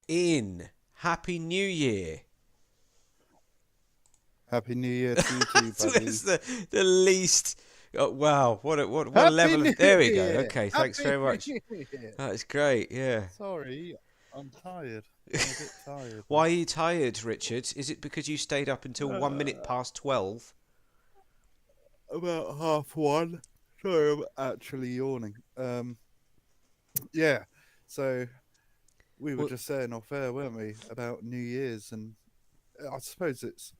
In Happy New Year. Happy New Year to you too, That's buddy. the least. Oh, wow, what a Happy level New of. There we go. Year! Okay, thanks Happy very New much. Year! That's great. Yeah. Sorry, I'm tired. I'm a bit tired, Why are you tired, Richard? Is it because you stayed up until 1 minute man. past 12? About half one. Sorry, I'm actually yawning. Yeah. So we were Well, just saying off air, weren't we, about New Year's, and I suppose it's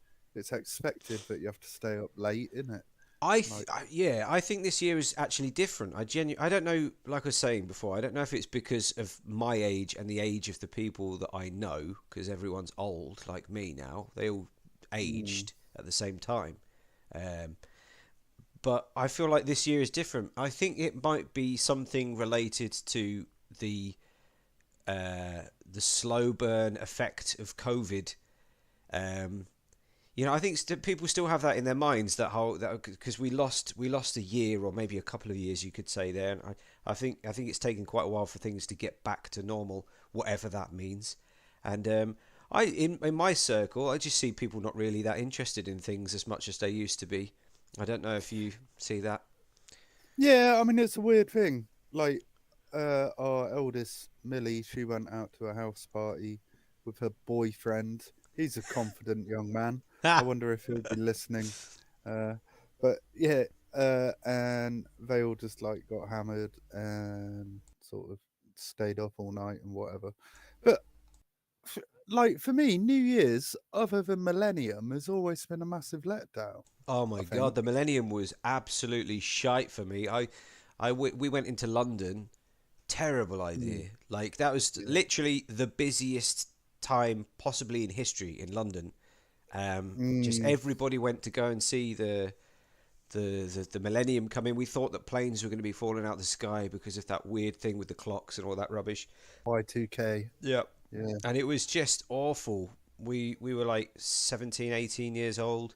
expected that you have to stay up late, isn't it? Like, yeah, I think this year is actually different. I don't know. Like I was saying before, I don't know if it's because of my age and the age of the people that I know, because everyone's old like me now. They all mm, aged at the same time. Um, but I feel like this year is different. I think it might be something related to the the slow burn effect of COVID. Um, I think people still have that in their minds, that because we lost a year or maybe a couple of years, you could say there. And I think it's taken quite a while for things to get back to normal, whatever that means. And in my circle, I just see people not really that interested in things as much as they used to be. I don't know if you see that. yeah, I mean, it's a weird thing. Like, our eldest Millie, she went out to a house party with her boyfriend. He's a confident young man. I Ha! wonder if he'll be listening. Uh, but yeah, and they all just like got hammered and sort of stayed up all night and whatever. But f- like for me, New Year's, other than Millennium, has always been a massive letdown. Oh my I God, think. the Millennium was absolutely shite for me. We went into London. Terrible Mm, idea. Like that was yeah. literally the busiest time possibly in history in London. Just Mm, everybody went to go and see the Millennium come in. We thought that planes were going to be falling out of the sky because of that weird thing with the clocks and all that rubbish. Y2K. Yeah. Yeah. And it was just awful. We were like 17, 18 years old,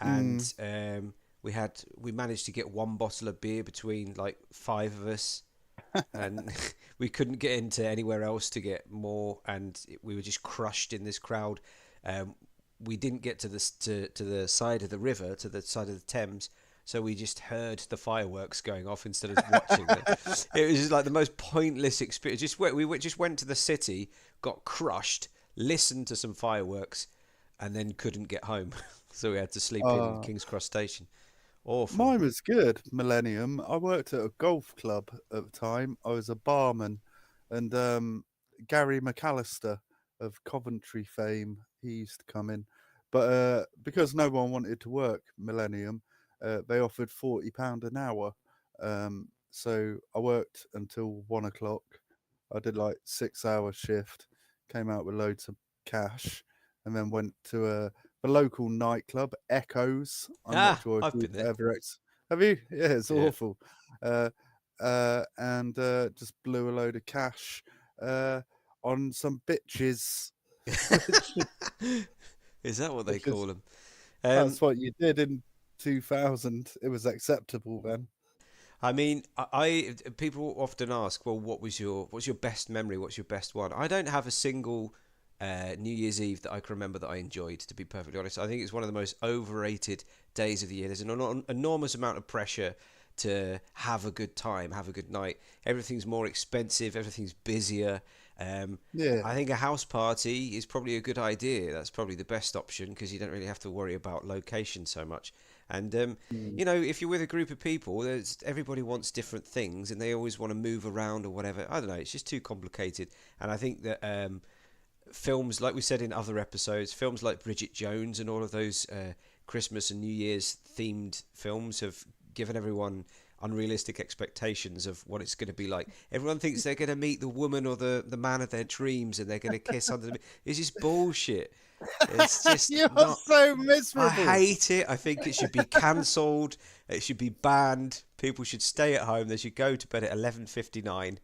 Mm. and we managed to get one bottle of beer between like five of us, and we couldn't get into anywhere else to get more, and we were just crushed in this crowd. Um, we didn't get to the side of the river, to the side of the Thames, so we just heard the fireworks going off instead of watching them. It was just like the most pointless experience. Just went to the city, got crushed, listened to some fireworks, and then couldn't get home, so we had to sleep in uh, King's Cross Station. Awful. Mine was good, Millennium. I worked at a golf club at the time. I was a barman, and Gary McAllister of Coventry fame, he used to come in. But because no one wanted to work Millennium, they offered £40 an hour. So I worked until 1 o'clock. I did like 6 hour shift, came out with loads of cash, and then went to the local nightclub, Echoes. I'm not Ah, sure if I've you've been there. ever have you? Yeah, it's Yeah. awful. Uh, and just blew a load of cash uh, on some bitches, which Is that what they which call is them? that's Um, what you did in 2000. It was acceptable then. I mean, people often ask, well, what's your best memory? What's your best one? I don't have a single New Year's Eve that I can remember that I enjoyed. To be perfectly honest, I think it's one of the most overrated days of the year. There's an enormous amount of pressure to have a good time, have a good night. Everything's more expensive. Everything's busier. Um, Yeah. I think a house party is probably a good idea. That's probably the best option because you don't really have to worry about location so much. And Mm. if you're with a group of people, everybody wants different things, and they always want to move around or whatever. I don't know. It's just too complicated. And I think that films, like we said in other episodes, films like Bridget Jones and all of those Christmas and New Year's themed films have given everyone unrealistic expectations of what it's going to be like. Everyone thinks they're going to meet the woman or the man of their dreams and they're going to kiss under the. It's just bullshit. It's just You're not. so I miserable. hate it. I think it should be cancelled. It should be banned. People should stay at home. They should go to bed at 11:59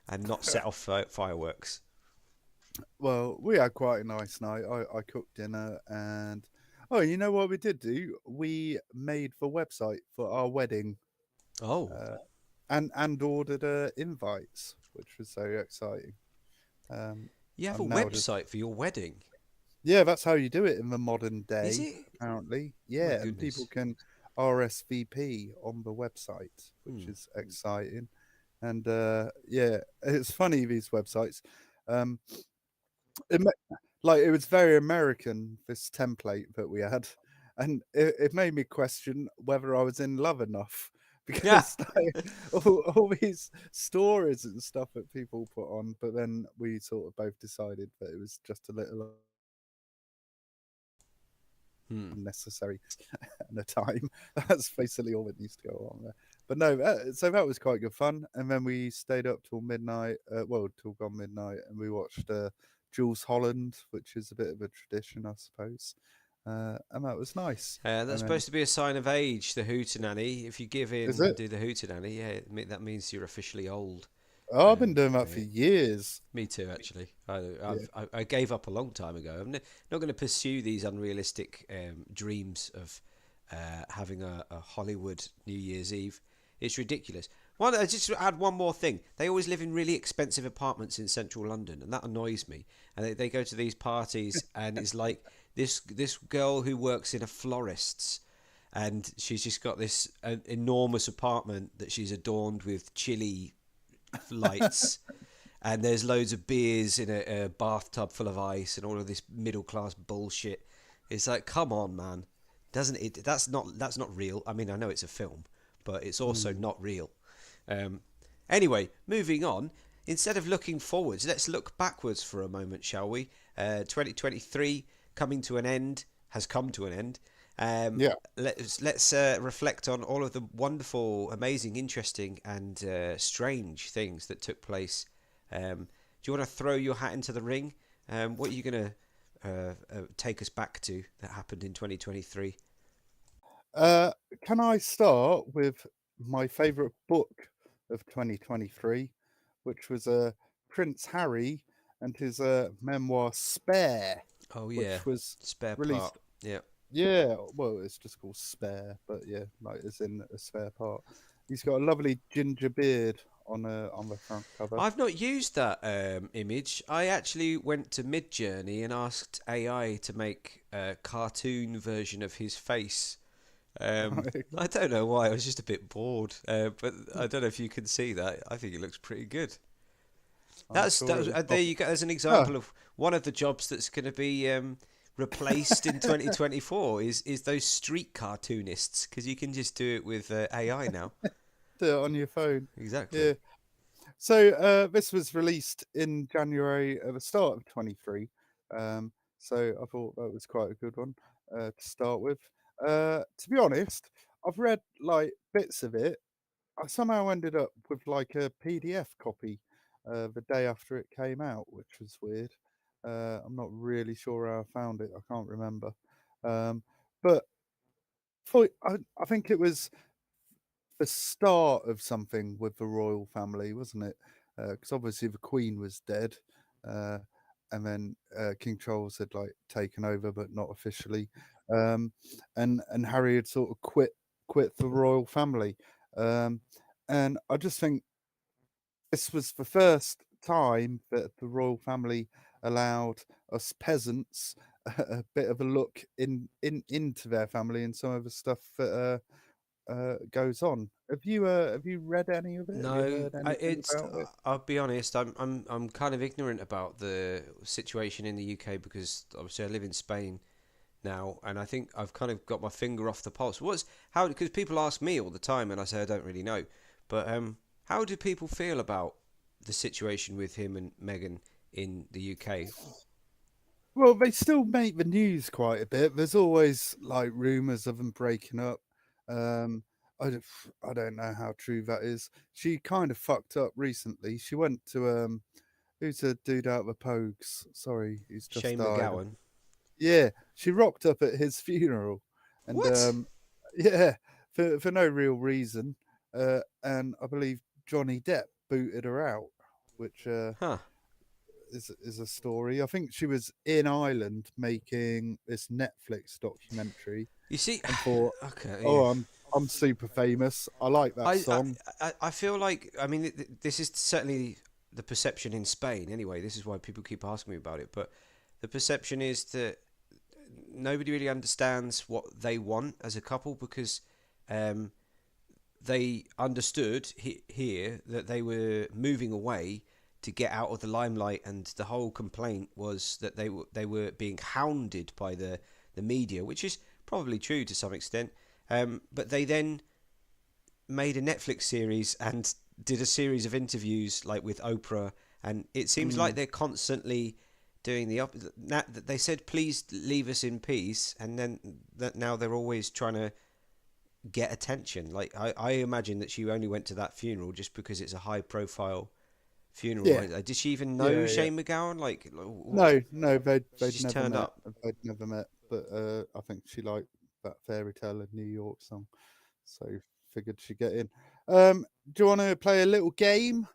and not set off fireworks. Well, we had quite a nice night. I cooked dinner and Oh, you know what we did do? We made the website for our wedding, Oh, uh, and ordered invites, which was very exciting. Um, you have a I'm now just website for your wedding? Yeah, that's how you do it in the modern Is day, it? apparently. My Yeah, and people goodness. can RSVP on the website, which Hmm. is exciting. And yeah, it's funny these websites. Um, it, like it was very American, this template that we had, and it made me question whether I was in love enough Yeah. because like, all these stories and stuff that people put on, but then we sort of both decided that it was just a little Hmm. unnecessary and a time. That's basically all that needs to go on there. But no, so that was quite good fun. And then we stayed up till midnight, well, till gone midnight, and we watched Jules Holland, which is a bit of a tradition, I suppose. And that was nice. That's And then, supposed to be a sign of age, the hootenanny. If you give is in and it? do the hootenanny, yeah, that means you're officially old. Oh, I've been doing that for Yeah, years. me too, actually. Yeah. I gave up a long time ago. I'm not going to pursue these unrealistic dreams of having a Hollywood New Year's Eve. It's ridiculous. I just add one more thing. They always live in really expensive apartments in central London, and that annoys me. And they go to these parties, and it's like this girl who works in a florist's, and she's just got this enormous apartment that she's adorned with chili lights, and there's loads of beers in a bathtub full of ice and all of this middle class bullshit. It's like, come on, man. Doesn't it? That's not real. I mean, I know it's a film, but it's also Mm. not real. Um, anyway, moving on. Instead of looking forwards, let's look backwards for a moment, shall we? 2023 coming to an end has come to an end. Um, Yeah. let's reflect on all of the wonderful, amazing, interesting, and strange things that took place. Do you want to throw your hat into the ring? What are you going to take us back to that happened in 2023? Uh, can I start with my favourite book of 2023, which was Prince Harry and his memoir Spare, Oh yeah, which was spare part. released. Yeah, Yeah, well, it's just called Spare, but yeah, like as in a spare part. He's got a lovely ginger beard on the front cover. I've not used that image. I actually went to Midjourney and asked AI to make a cartoon version of his face. I don't know why. I was just a bit bored, but I don't know if you can see that. I think it looks pretty good. I'm sure it was There you go. There's an Ah, example of one of the jobs that's going to be replaced in 2024 is those street cartoonists, because you can just do it with AI now. do it on your phone. Exactly. Yeah. So this was released in January at the start of 23. So I thought that was quite a good one to start with. To be honest, I've read like bits of it. I somehow ended up with like a PDF copy the day after it came out, which was weird. I'm not really sure how I found it. I can't remember. Um, but I think it was the start of something with the royal family, wasn't it? Because obviously the Queen was dead, uh, and then King Charles had like taken over, but not officially. Um, and Harry had sort of quit the royal family. Um, and I just think this was the first time that the royal family allowed us peasants a bit of a look into their family and some of the stuff that goes on. Have you read any of it? Have you No, heard anything about it? I'll be honest. I'm kind of ignorant about the situation in the UK because obviously I live in Spain now, and I think I've kind of got my finger off the pulse. What's how? Because people ask me all the time, and I say I don't really know. But how do people feel about the situation with him and Meghan in the UK? Well, they still make the news quite a bit. There's always like rumors of them breaking up. Um, I don't know how true that is. She kind of fucked up recently. She went to who's the dude out of the Pogues? Sorry, he's just Shane died. McGowan. Yeah, she rocked up at his funeral, and What? yeah, for no real reason. And I believe Johnny Depp booted her out, which Huh? is a story. I think she was in Ireland making this Netflix documentary You see, and thought, okay, "Oh, yeah. I'm super famous. I like that I, I song." I feel like, I mean, this is certainly the perception in Spain. Anyway, this is why people keep asking me about it. But the perception is that nobody really understands what they want as a couple, because um, they understood here that they were moving away to get out of the limelight, and the whole complaint was that they were being hounded by the media, which is probably true to some extent. But they then made a Netflix series and did a series of interviews like with Oprah, and it seems like Mm, they're constantly doing the opposite. They said, "Please leave us in peace," and then that now they're always trying to get attention. Like I imagine that she only went to that funeral just because it's a high profile funeral. yeah, Did she even know yeah. Shane McGowan? Like, No, no, she they'd just never turned met. up. They'd never met. But I think she liked that Fairy Tale of New York song, so figured she'd get in. Do you want to play a little game?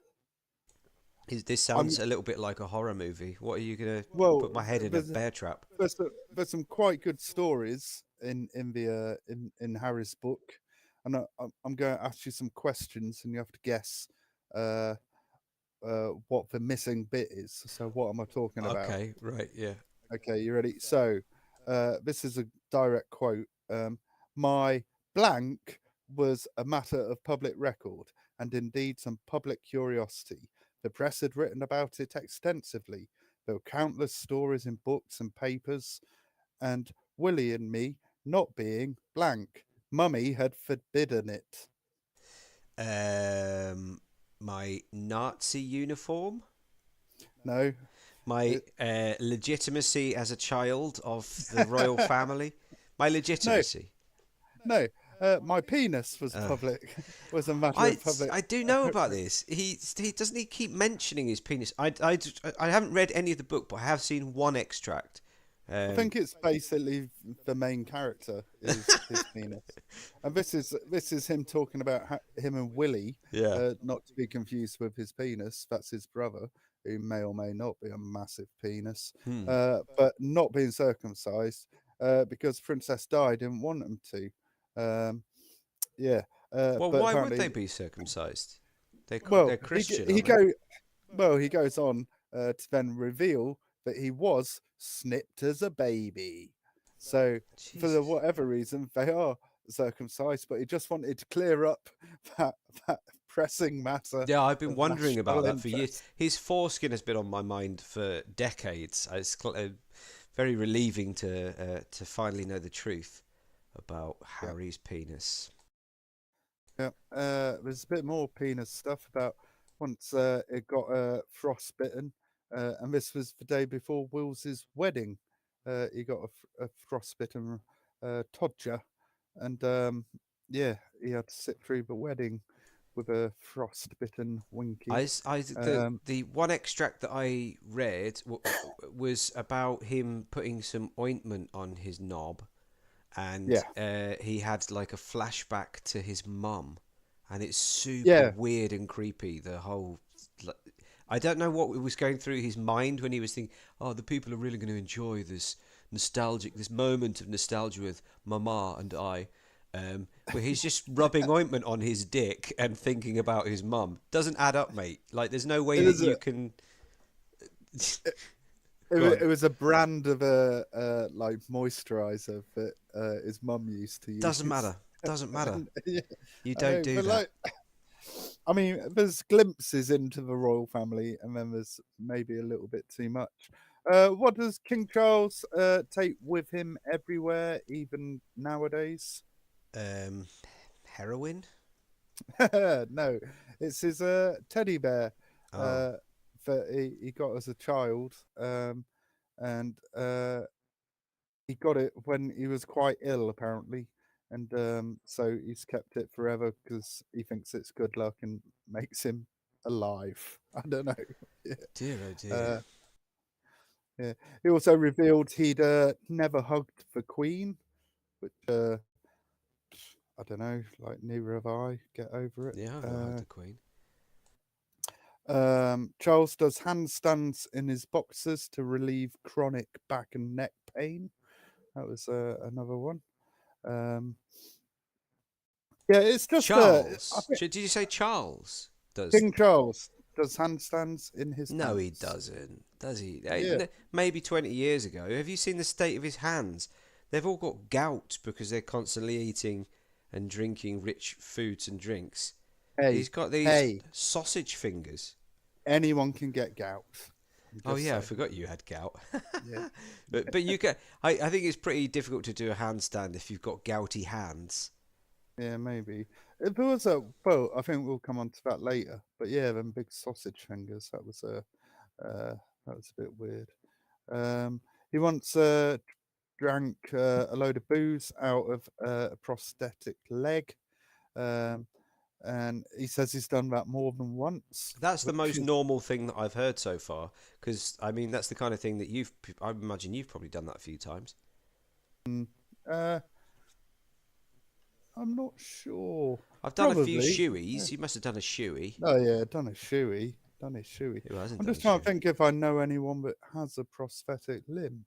This I'm sounds a little bit like a horror movie. What are you gonna well. put my head in a bear trap? There's some quite good stories in Harry's book, and I'm going to ask you some questions, and you have to guess uh, what the missing bit is. So, what am I talking about? Okay, right, yeah. Okay, you ready? So, this is a direct quote. My blank was a matter of public record and indeed some public curiosity. The press had written about it extensively. There were countless stories in books and papers, and Willie and me not being blank. Mummy had forbidden it. Um, my Nazi uniform, No, my it, legitimacy as a child of the royal family, my no, legitimacy. no. My penis was Uh, public, was a matter I of public. I do know about this. He doesn't he keep mentioning his penis. I haven't read any of the book, but I have seen one extract. I Um, think it's basically the main character is his penis, and this is him talking about him and Willie, yeah. not to be confused with his penis. That's his brother, who may or may not be a massive penis, Hmm. but not being circumcised because Princess Di didn't want him to. Um, yeah, Well, but why would they apparently, be circumcised? They're well, Christian, he aren't they? go well, he goes on to then reveal that he was snipped as a baby. So, for the Jesus. whatever reason, they are circumcised, but he just wanted to clear up that that pressing matter Yeah, I've been of wondering about national that for years. interest. His foreskin has been on my mind for decades. It's very relieving to finally know the truth about Yeah, Harry's penis. yeah. There's a bit more penis stuff about once it got frostbitten, and this was the day before Wills's wedding. He got a frostbitten todger, and yeah, he had to sit through the wedding with a frostbitten winky. Um, The one extract that I read was about him putting some ointment on his knob, and yeah, he had like a flashback to his mum, and it's super yeah, weird and creepy. The whole, like, I don't know what was going through his mind when he was thinking, "Oh, the people are really going to enjoy this moment of nostalgia with Mama and I." Where he's just rubbing ointment on his dick and thinking about his mum. Doesn't add up, mate. Like, there's no way it that was you a can. Go it on. was a brand of a like moisturizer that his mum used to Doesn't use. matter. Doesn't matter. And, yeah, You I don't know, do but that. like, I mean, there's glimpses into the royal family, and then there's maybe a little bit too much. What does King Charles take with him everywhere, even nowadays? Um, Heroin? No, it's his teddy bear Oh. uh, that he got as a child, and he got it when he was quite ill, apparently. And so he's kept it forever because he thinks it's good luck and makes him alive. I don't know. Yeah. Dear, oh dear. Uh, yeah. He also revealed he'd never hugged the Queen, which I don't know. Like neither have I. Get over it. Yeah, I've never hugged the Queen. Charles does handstands in his boxers to relieve chronic back and neck pain. That was another one. Um, yeah, it's just I Charles. think Did you say Charles does? King Charles does handstands in his No, he pants. doesn't. Does he? Yeah. Maybe 20 years ago. Have you seen the state of his hands? They've all got gout because they're constantly eating and drinking rich foods and drinks. Hey, He's got these hey, sausage fingers. anyone can get gout. I'm Oh just yeah, I saying. forgot you had gout. Yeah. But you can. I think it's pretty difficult to do a handstand if you've got gouty hands. Yeah, maybe. If there was a well, I think we'll come on to that later. But yeah, them big sausage fingers. That was a bit weird. He once drank a load of booze out of a prosthetic leg, um, and he says he's done that more than once, That's the which most is normal thing that I've heard so far. Because I mean, that's the kind of thing that you've. I imagine you've probably done that a few times. uh, I'm not sure. I've done a few Probably. Yeah. shoeies. You must have done a shoey. Oh yeah, done a shoey. Done a shoey. Who hasn't I'm done a just trying to shoey? think if I know anyone that has a prosthetic limb.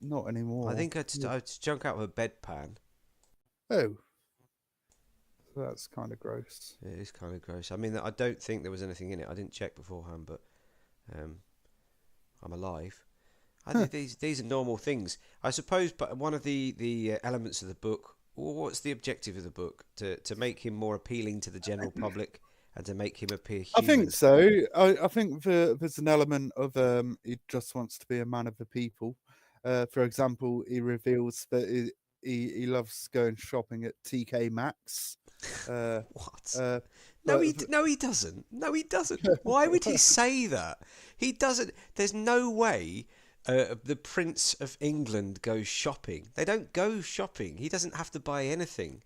Not I anymore. think Yeah. I'd junk out of a bedpan. Oh, so that's kind of gross. It is kind of gross. I mean, I don't think there was anything in it. I didn't check beforehand, but um, I'm alive. I think these are normal things. I suppose, but one of the elements of the book, well, what's the objective of the book? To make him more appealing to the general public and to make him appear I think human. so. I think there's an element of he just wants to be a man of the people. For example, he reveals that he loves going shopping at TK Maxx. Uh, What? uh, No, but no, he doesn't. No, he doesn't. Why would he say that? He doesn't. There's no way the Prince of England goes shopping. They don't go shopping. He doesn't have to buy anything.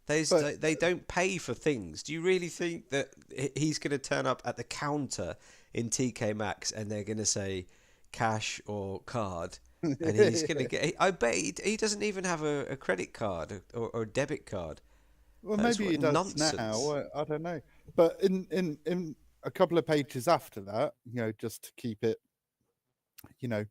but They don't pay for things. Do you really think that he's going to turn up at the counter in TK Maxx and they're going to say cash or card? And he's going to get. I bet he doesn't even have a credit card or a debit card. well, That's maybe what he does nonsense. now. I don't know. But in a couple of pages after that, just to keep it, you know,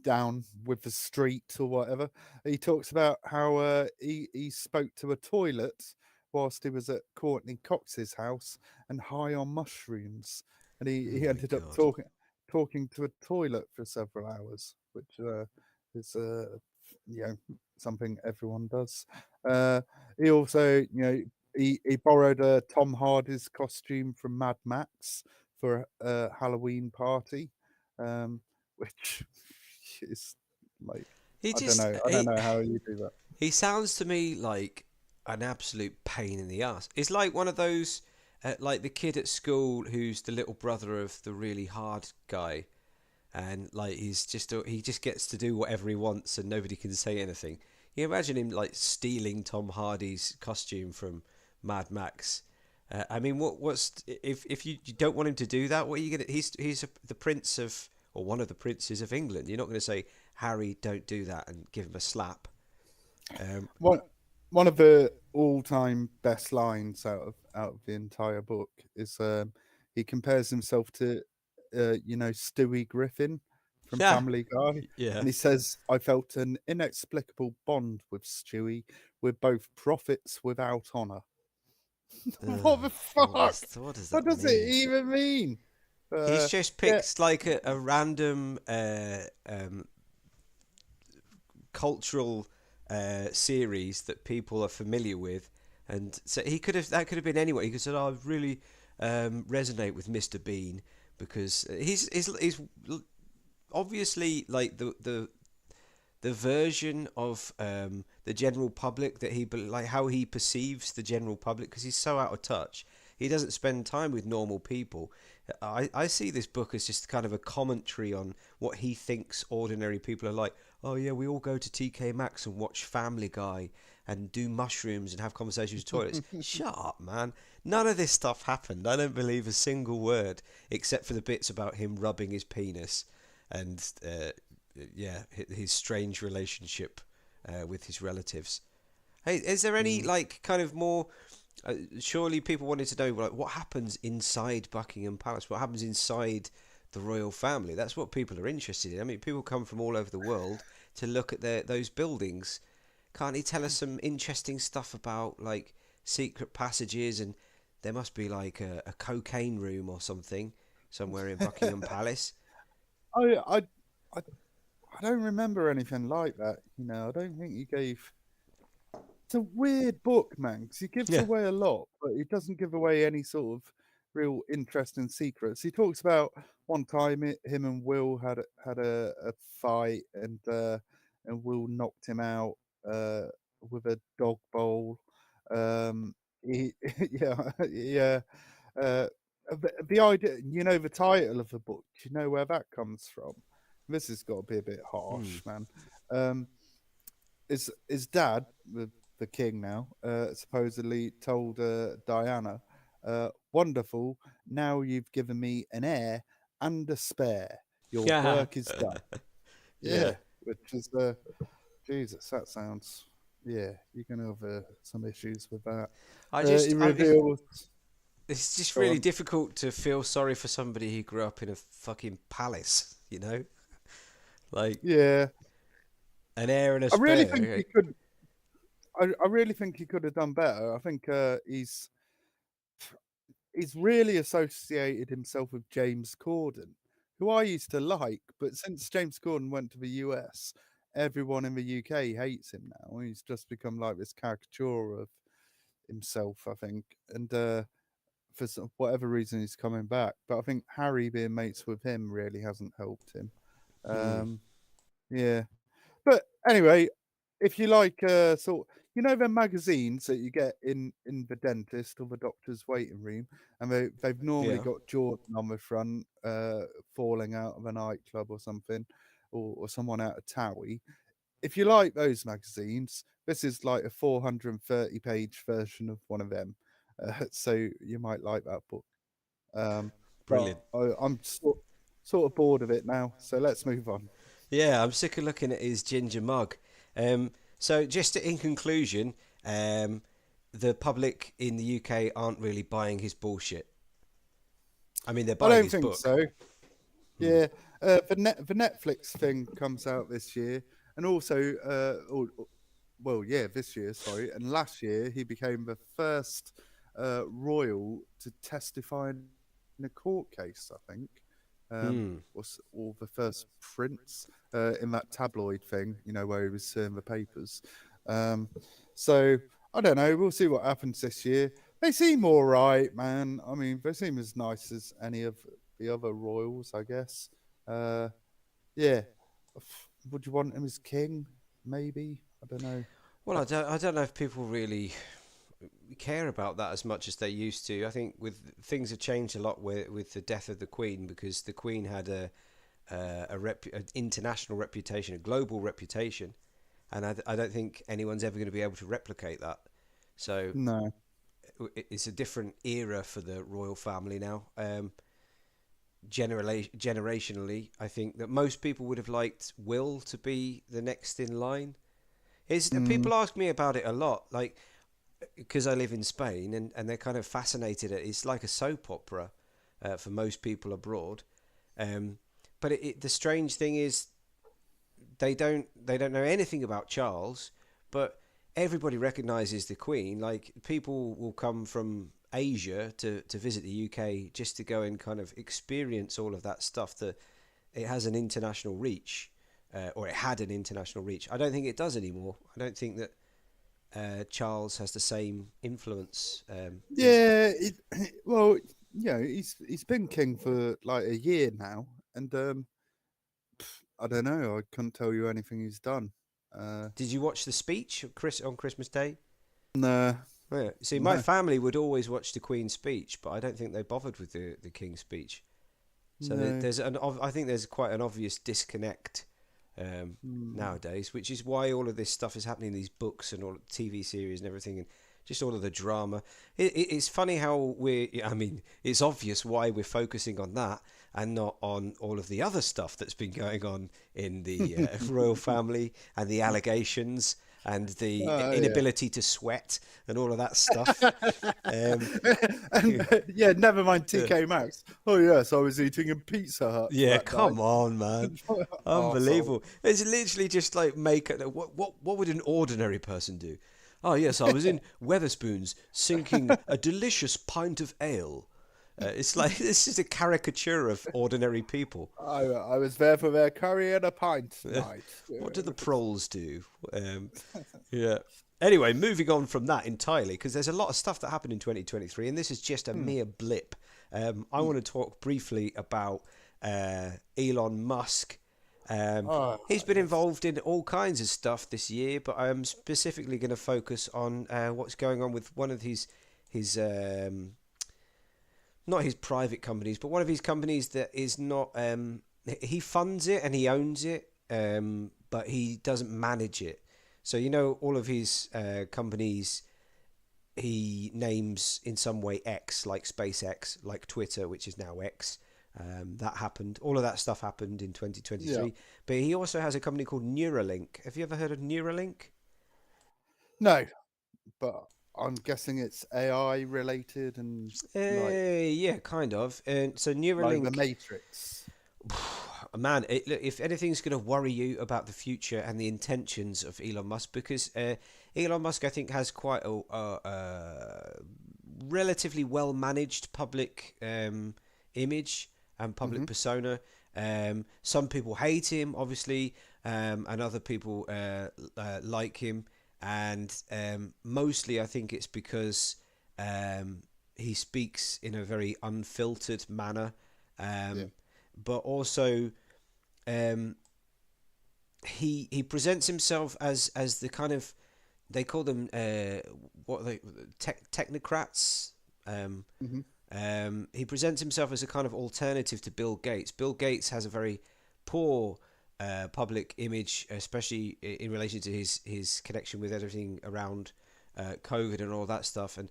down with the street or whatever, he talks about how he spoke to a toilet whilst he was at Courtney Cox's house and high on mushrooms, and Oh he my ended up god. talking to a toilet for several hours, which is something everyone does. Uh, he also, he borrowed a Tom Hardy's costume from Mad Max for a Halloween party, which is like, He I don't just know. I don't know how you do that. he sounds to me like an absolute pain in the ass. It's like one of those like the kid at school who's the little brother of the really hard guy, and like he just gets to do whatever he wants and nobody can say anything. You imagine him like stealing Tom Hardy's costume from Mad Max. I mean, what's if you don't want him to do that? What are you gonna? The prince of or one of the princes of England. You're not going to say Harry, don't do that, and give him a slap. Um, One one of the all-time best lines out of the entire book is he compares himself to Stewie Griffin from yeah, Family Guy, yeah. and he says, "I felt an inexplicable bond with Stewie. We're both prophets without honor." What the fuck? What does What that does it mean? even mean? He's Uh, just yeah, picked like a random cultural series that people are familiar with, and so he could have that could have been anyone. He could have said, "Oh, I really resonate with Mr. Bean because he's obviously like the version of the general public that like how he perceives the general public because he's so out of touch. He doesn't spend time with normal people. I see this book as just kind of a commentary on what he thinks ordinary people are like. Oh yeah, we all go to TK Maxx and watch Family Guy and do mushrooms and have conversations with toilets. Shut up, man. None of this stuff happened. I don't believe a single word except for the bits about him rubbing his penis and yeah, his strange relationship with his relatives. Hey, is there any mm, like kind of more Surely people wanted to know, like, what happens inside Buckingham Palace? What happens inside the royal family? That's what people are interested in. I mean, people come from all over the world to look at those buildings. Can't he tell us some interesting stuff about, like, secret passages? And there must be like a cocaine room or something somewhere in Buckingham Palace. I, I, I, I don't remember anything like that. I don't think he gave. It's a weird book, man, because he gives Yeah. away a lot, but he doesn't give away any sort of real interesting secrets. He talks about one time him and Will had a fight, and Will knocked him out uh, with a dog bowl. He, yeah, yeah. Uh, the idea, the title of the book. Do you know where that comes from? This has got to be a bit Hmm. harsh, man. Um, his dad, the king now, supposedly told Diana, "Wonderful! Now you've given me an heir and a spare. Your Yeah. work is done." Yeah. Yeah, which is Jesus. That sounds. Yeah, you're gonna have some issues with that. I just, He I, reveals. it's just Go really on. difficult to feel sorry for somebody who grew up in a fucking palace, you know? Like, Yeah, an heir and a I really think spare. he could. I really think he could have done better. I think he's really associated himself with James Corden, who I used to like, but since James Corden went to the US, everyone in the UK hates him now. He's just become like this caricature of himself, I think. And for whatever reason, he's coming back. But I think Harry being mates with him really hasn't helped him. Hmm. Um, yeah. But anyway, if you like, the magazines that you get in the dentist or the doctor's waiting room, and they've normally Yeah. got Jordan on the front, falling out of a nightclub or something, or someone out of Towie. If you like those magazines, this is like a 430-page version of one of them, so you might like that book. But Brilliant. I'm sort of bored of it now, so let's move on. Yeah, I'm sick of looking at his ginger mug. So, just in conclusion, um, the public in the UK aren't really buying his bullshit. I mean, they're I buying don't his think book. so. Hmm. Yeah, the Netflix thing comes out this year, and also, well, yeah, this year, sorry, and last year he became the first royal to testify in a court case. I think, Hmm. or the first prince in that tabloid thing, where he was suing the papers. Um, so I don't know. We'll see what happens this year. They seem all right, man. I mean, they seem as nice as any of the other royals, I guess. Uh, yeah. Would you want him as king? Maybe. I don't know. Well, I don't know if people really care about that as much as they used to. I think with things have changed a lot with the death of the Queen, because the Queen had an international reputation, a global reputation, and I don't think anyone's ever going to be able to replicate that. So No. it's a different era for the royal family now. Generationally, I think that most people would have liked Will to be the next in line. Is Mm, people ask me about it a lot, like, because I live in Spain, and they're kind of fascinated. It's like a soap opera for most people abroad. Um, but the strange thing is they don't know anything about Charles, but everybody recognizes the Queen. Like, people will come from Asia to visit the UK just to go and kind of experience all of that stuff. That it has an international reach, or it had an international reach. I don't think it does anymore. I don't think that Charles has the same influence. yeah. Well, he's been king for like a year now, and I don't know. I couldn't tell you anything he's done. Uh, Did you watch the speech on Christmas Day? no, Yeah. See, my no, family would always watch the Queen's speech, but I don't think they bothered with the King's speech. So no. I think there's quite an obvious disconnect Mm, nowadays, which is why all of this stuff is happening. These books and all the TV series and everything, and just all of the drama. It's funny how I mean, it's obvious why we're focusing on that and not on all of the other stuff that's been going on in the royal family and the allegations. and the Oh yeah. inability to sweat and all of that stuff. Um, And yeah, never mind yeah, TK Maxx. Oh yes, I was eating in Pizza Hut yeah, that night. come on, man. Arsehole. Unbelievable. It's literally just like what would an ordinary person do? Oh yes, I was in Weatherspoons sinking a delicious pint of ale. It's like this is a caricature of ordinary people. I was there for their curry and a pint night. What do the proles do? Yeah. Anyway, moving on from that entirely, because there's a lot of stuff that happened in 2023, and this is just a Hmm, mere blip. I want to talk briefly about Elon Musk. Oh He's been yes. involved in all kinds of stuff this year, but I'm specifically going to focus on what's going on with one of his not his private companies, but one of his companies that is not. He funds it and he owns it, but he doesn't manage it. So you know, all of his companies he names in some way X, like SpaceX, like Twitter, which is now X. That happened. All of that stuff happened in Yeah. 2023. But he also has a company called Neuralink. Have you ever heard of Neuralink? No, but I'm guessing it's AI related and Yeah, kind of. And so like the Neuralink, Matrix. man, look, if anything's going to worry you about the future and the intentions of Elon Musk, because Elon Musk, I think, has quite a relatively well managed public image and public Hmm. persona. Some people hate him, obviously, and other people like him. And mostly, I think it's because he speaks in a very unfiltered manner. Yeah. Um, but also um, he presents himself as the kind of they call them what are they technocrats. Um, Hmm. he presents himself as a kind of alternative to Bill Gates. Bill Gates has a very poor public image, especially in relation to his connection with everything around COVID and all that stuff. And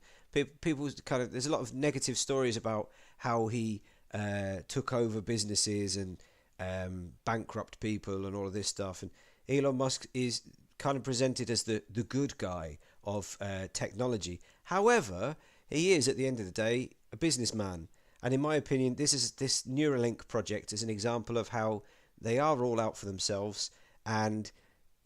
people kind of there's a lot of negative stories about how he took over businesses and bankrupt people and all of this stuff. And Elon Musk is kind of presented as the good guy of technology. However, he is at the end of the day a businessman, and in my opinion, this Neuralink project is an example of how they are all out for themselves, and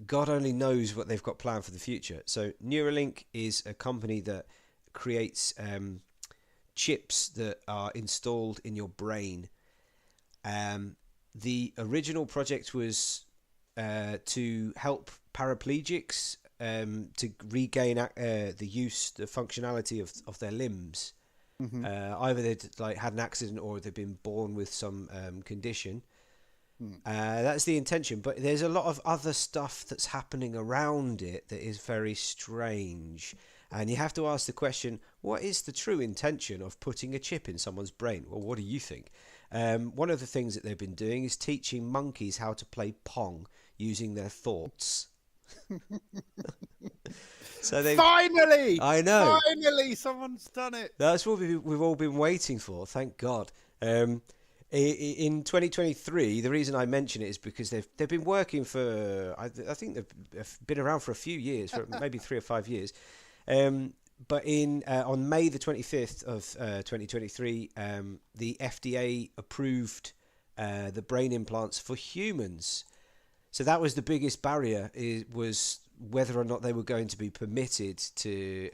God only knows what they've got planned for the future. So Neuralink is a company that creates chips that are installed in your brain. Um, the original project was to help paraplegics to regain the functionality of their limbs. Hmm. Either they'd like had an accident or they've been born with some condition. Hmm. That's the intention, but there's a lot of other stuff that's happening around it that is very strange. And you have to ask the question, what is the true intention of putting a chip in someone's brain? Well, what do you think? One of the things that they've been doing is teaching monkeys how to play Pong using their thoughts. So they, Finally, I know, finally, someone's done it. that's what we've all been waiting for. Thank God. In 2023, the reason I mention it is because they've been working for I think they've been around for a few years, for maybe 3 or 5 years. Um, but in on May the 25th of 2023, the FDA approved the brain implants for humans. So that was the biggest barrier. Was whether or not they were going to be permitted to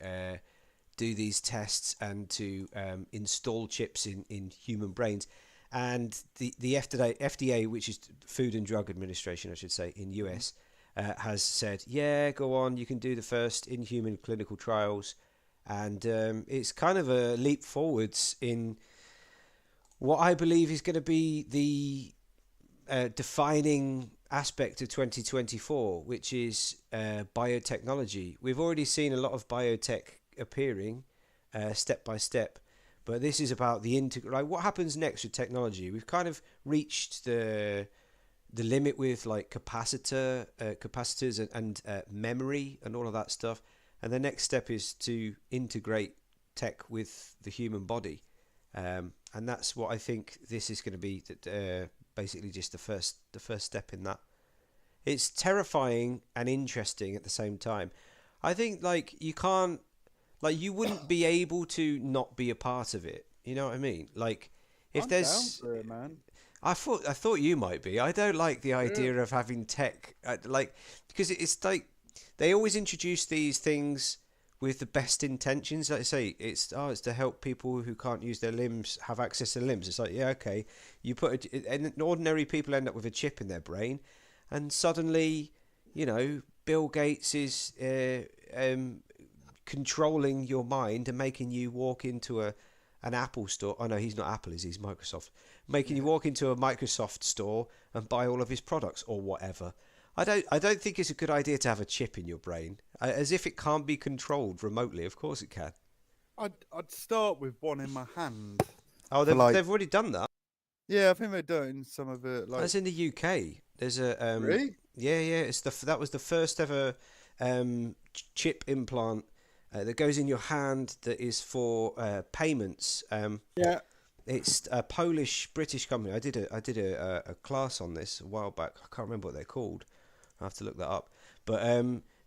do these tests and to install chips in human brains. And the FDA, which is Food and Drug Administration, I should say, in US, has said, yeah, go on, you can do the first in-human clinical trials. And it's kind of a leap forwards in what I believe is going to be the defining aspect of 2024, which is biotechnology. We've already seen a lot of biotech appearing step by step, but this is about the like what happens next with technology. We've kind of reached the limit with like capacitors and memory and all of that stuff, and the next step is to integrate tech with the human body, and that's what I think this is going to be. That basically just the first step in that. It's terrifying and interesting at the same time. I think like you can't like you wouldn't be able to not be a part of it. You know what I mean? Like if I'm down there's for it, man. I thought you might be. I don't like the Yeah. idea of having tech like because it's like they always introduce these things with the best intentions. Like I say, it's to help people who can't use their limbs have access to limbs. It's like yeah, okay, you put and ordinary people end up with a chip in their brain, and suddenly, Bill Gates is controlling your mind and making you walk into an Apple store. Oh no, he's not Apple, is he? He's Microsoft. Making you walk into a Microsoft store and buy all of his products or whatever. I don't think it's a good idea to have a chip in your brain, as if it can't be controlled remotely. Of course it can. I'd start with one in my hand Oh, for they've like, they've already done that. yeah, I think they're doing some of it like, That's in the UK. There's a really? yeah. That was the first ever chip implant that goes in your hand that is for payments. Yeah. It's a Polish British company. I did a class on this a while back. I can't remember what they're called. I have to look that up. But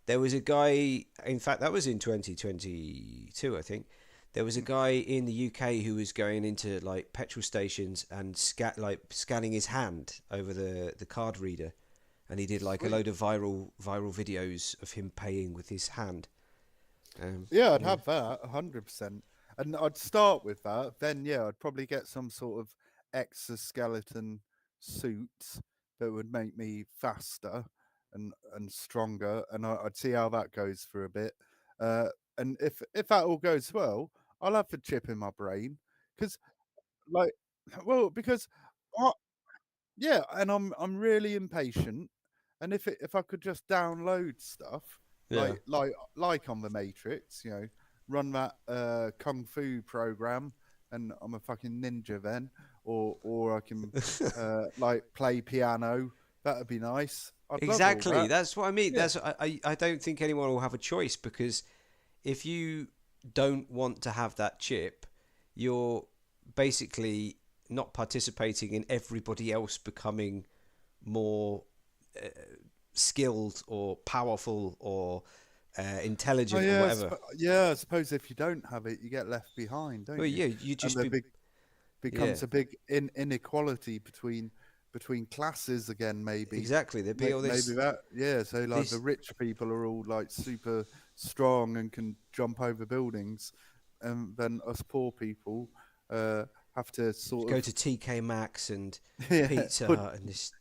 there was a guy. In fact, that was in 2022, I think. There was a guy in the UK who was going into like petrol stations and scanning his hand over the card reader, and he did like a Sweet. load of viral videos of him paying with his hand. Yeah, I'd Yeah, have that 100%. And I'd start with that. Then, yeah, I'd probably get some sort of exoskeleton suit that would make me faster and stronger. And I'd see how that goes for a bit. Uh, and if that all goes well, I'll have the chip in my brain because, like, well, because I, yeah, and I'm really impatient, and if I could just download stuff yeah. like on the Matrix, run that kung fu program, and I'm a fucking ninja then, or I can like play piano. That'd be nice. I'd love all Exactly. that. That's what I mean. Yeah. I don't think anyone will have a choice because if you don't want to have that chip, you're basically not participating in everybody else becoming more uh, skilled or powerful or Oh intelligent or yeah, whatever. yeah. I suppose if you don't have it, you get left behind, Well, don't you? yeah, you And just the be big yeah, becomes a big inequality between classes again, maybe. exactly. There'd be all Maybe this that, yeah. So like the this rich people are all like super strong and can jump over buildings, and then us poor people uh, have to sort go of to TK Maxx and yeah Pizza put, Hut and this.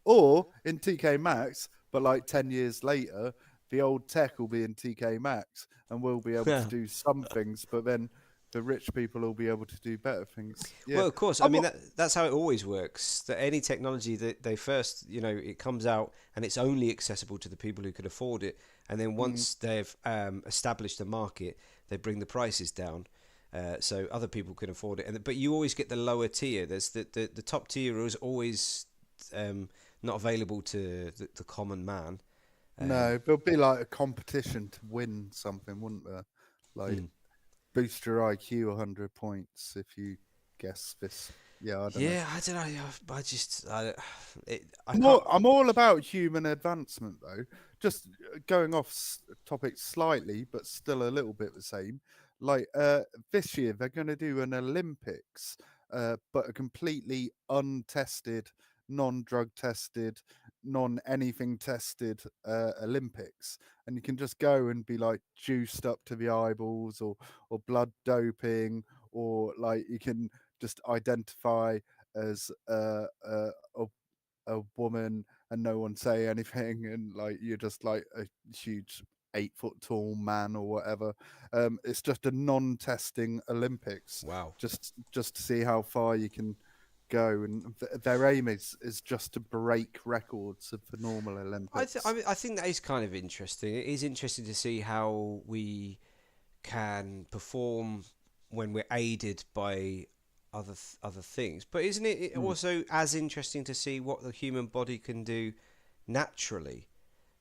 or in TK Maxx, but like 10 years later, the old tech will be in TK Maxx, and we'll be able to do some things, but then the rich people will be able to do better things. Yeah, Well, of course. I I'm mean, not. that's how it always works. That any technology that they first, it comes out and it's only accessible to the people who can afford it, and then Mm, once they've established a market, they bring the prices down, so other people can afford it. And but you always get the lower tier. There's the top tier is always not available to the common man. Um, no, there'll be like a competition to win something, wouldn't there? Like mm. boost your IQ 100 points if you guess this. Yeah, I don't know. Yeah, I don't know. I I'm can't. all about human advancement, though. Just going off topic slightly, but still a little bit the same. Like this year, they're going to do an Olympics, but a completely untested, non-drug tested, non-anything tested Olympics, and you can just go and be like juiced up to the eyeballs, or blood doping, or like you can just identify as a woman and no one say anything, and like you're just like a huge 8 foot tall man or whatever. It's just a non-testing Olympics, Wow. just to see how far you can go, and their aim is just to break records of the normal I Olympics. mean, I think that is kind of interesting. It is interesting to see how we can perform when we're aided by other things. But isn't it Hmm. also as interesting to see what the human body can do naturally?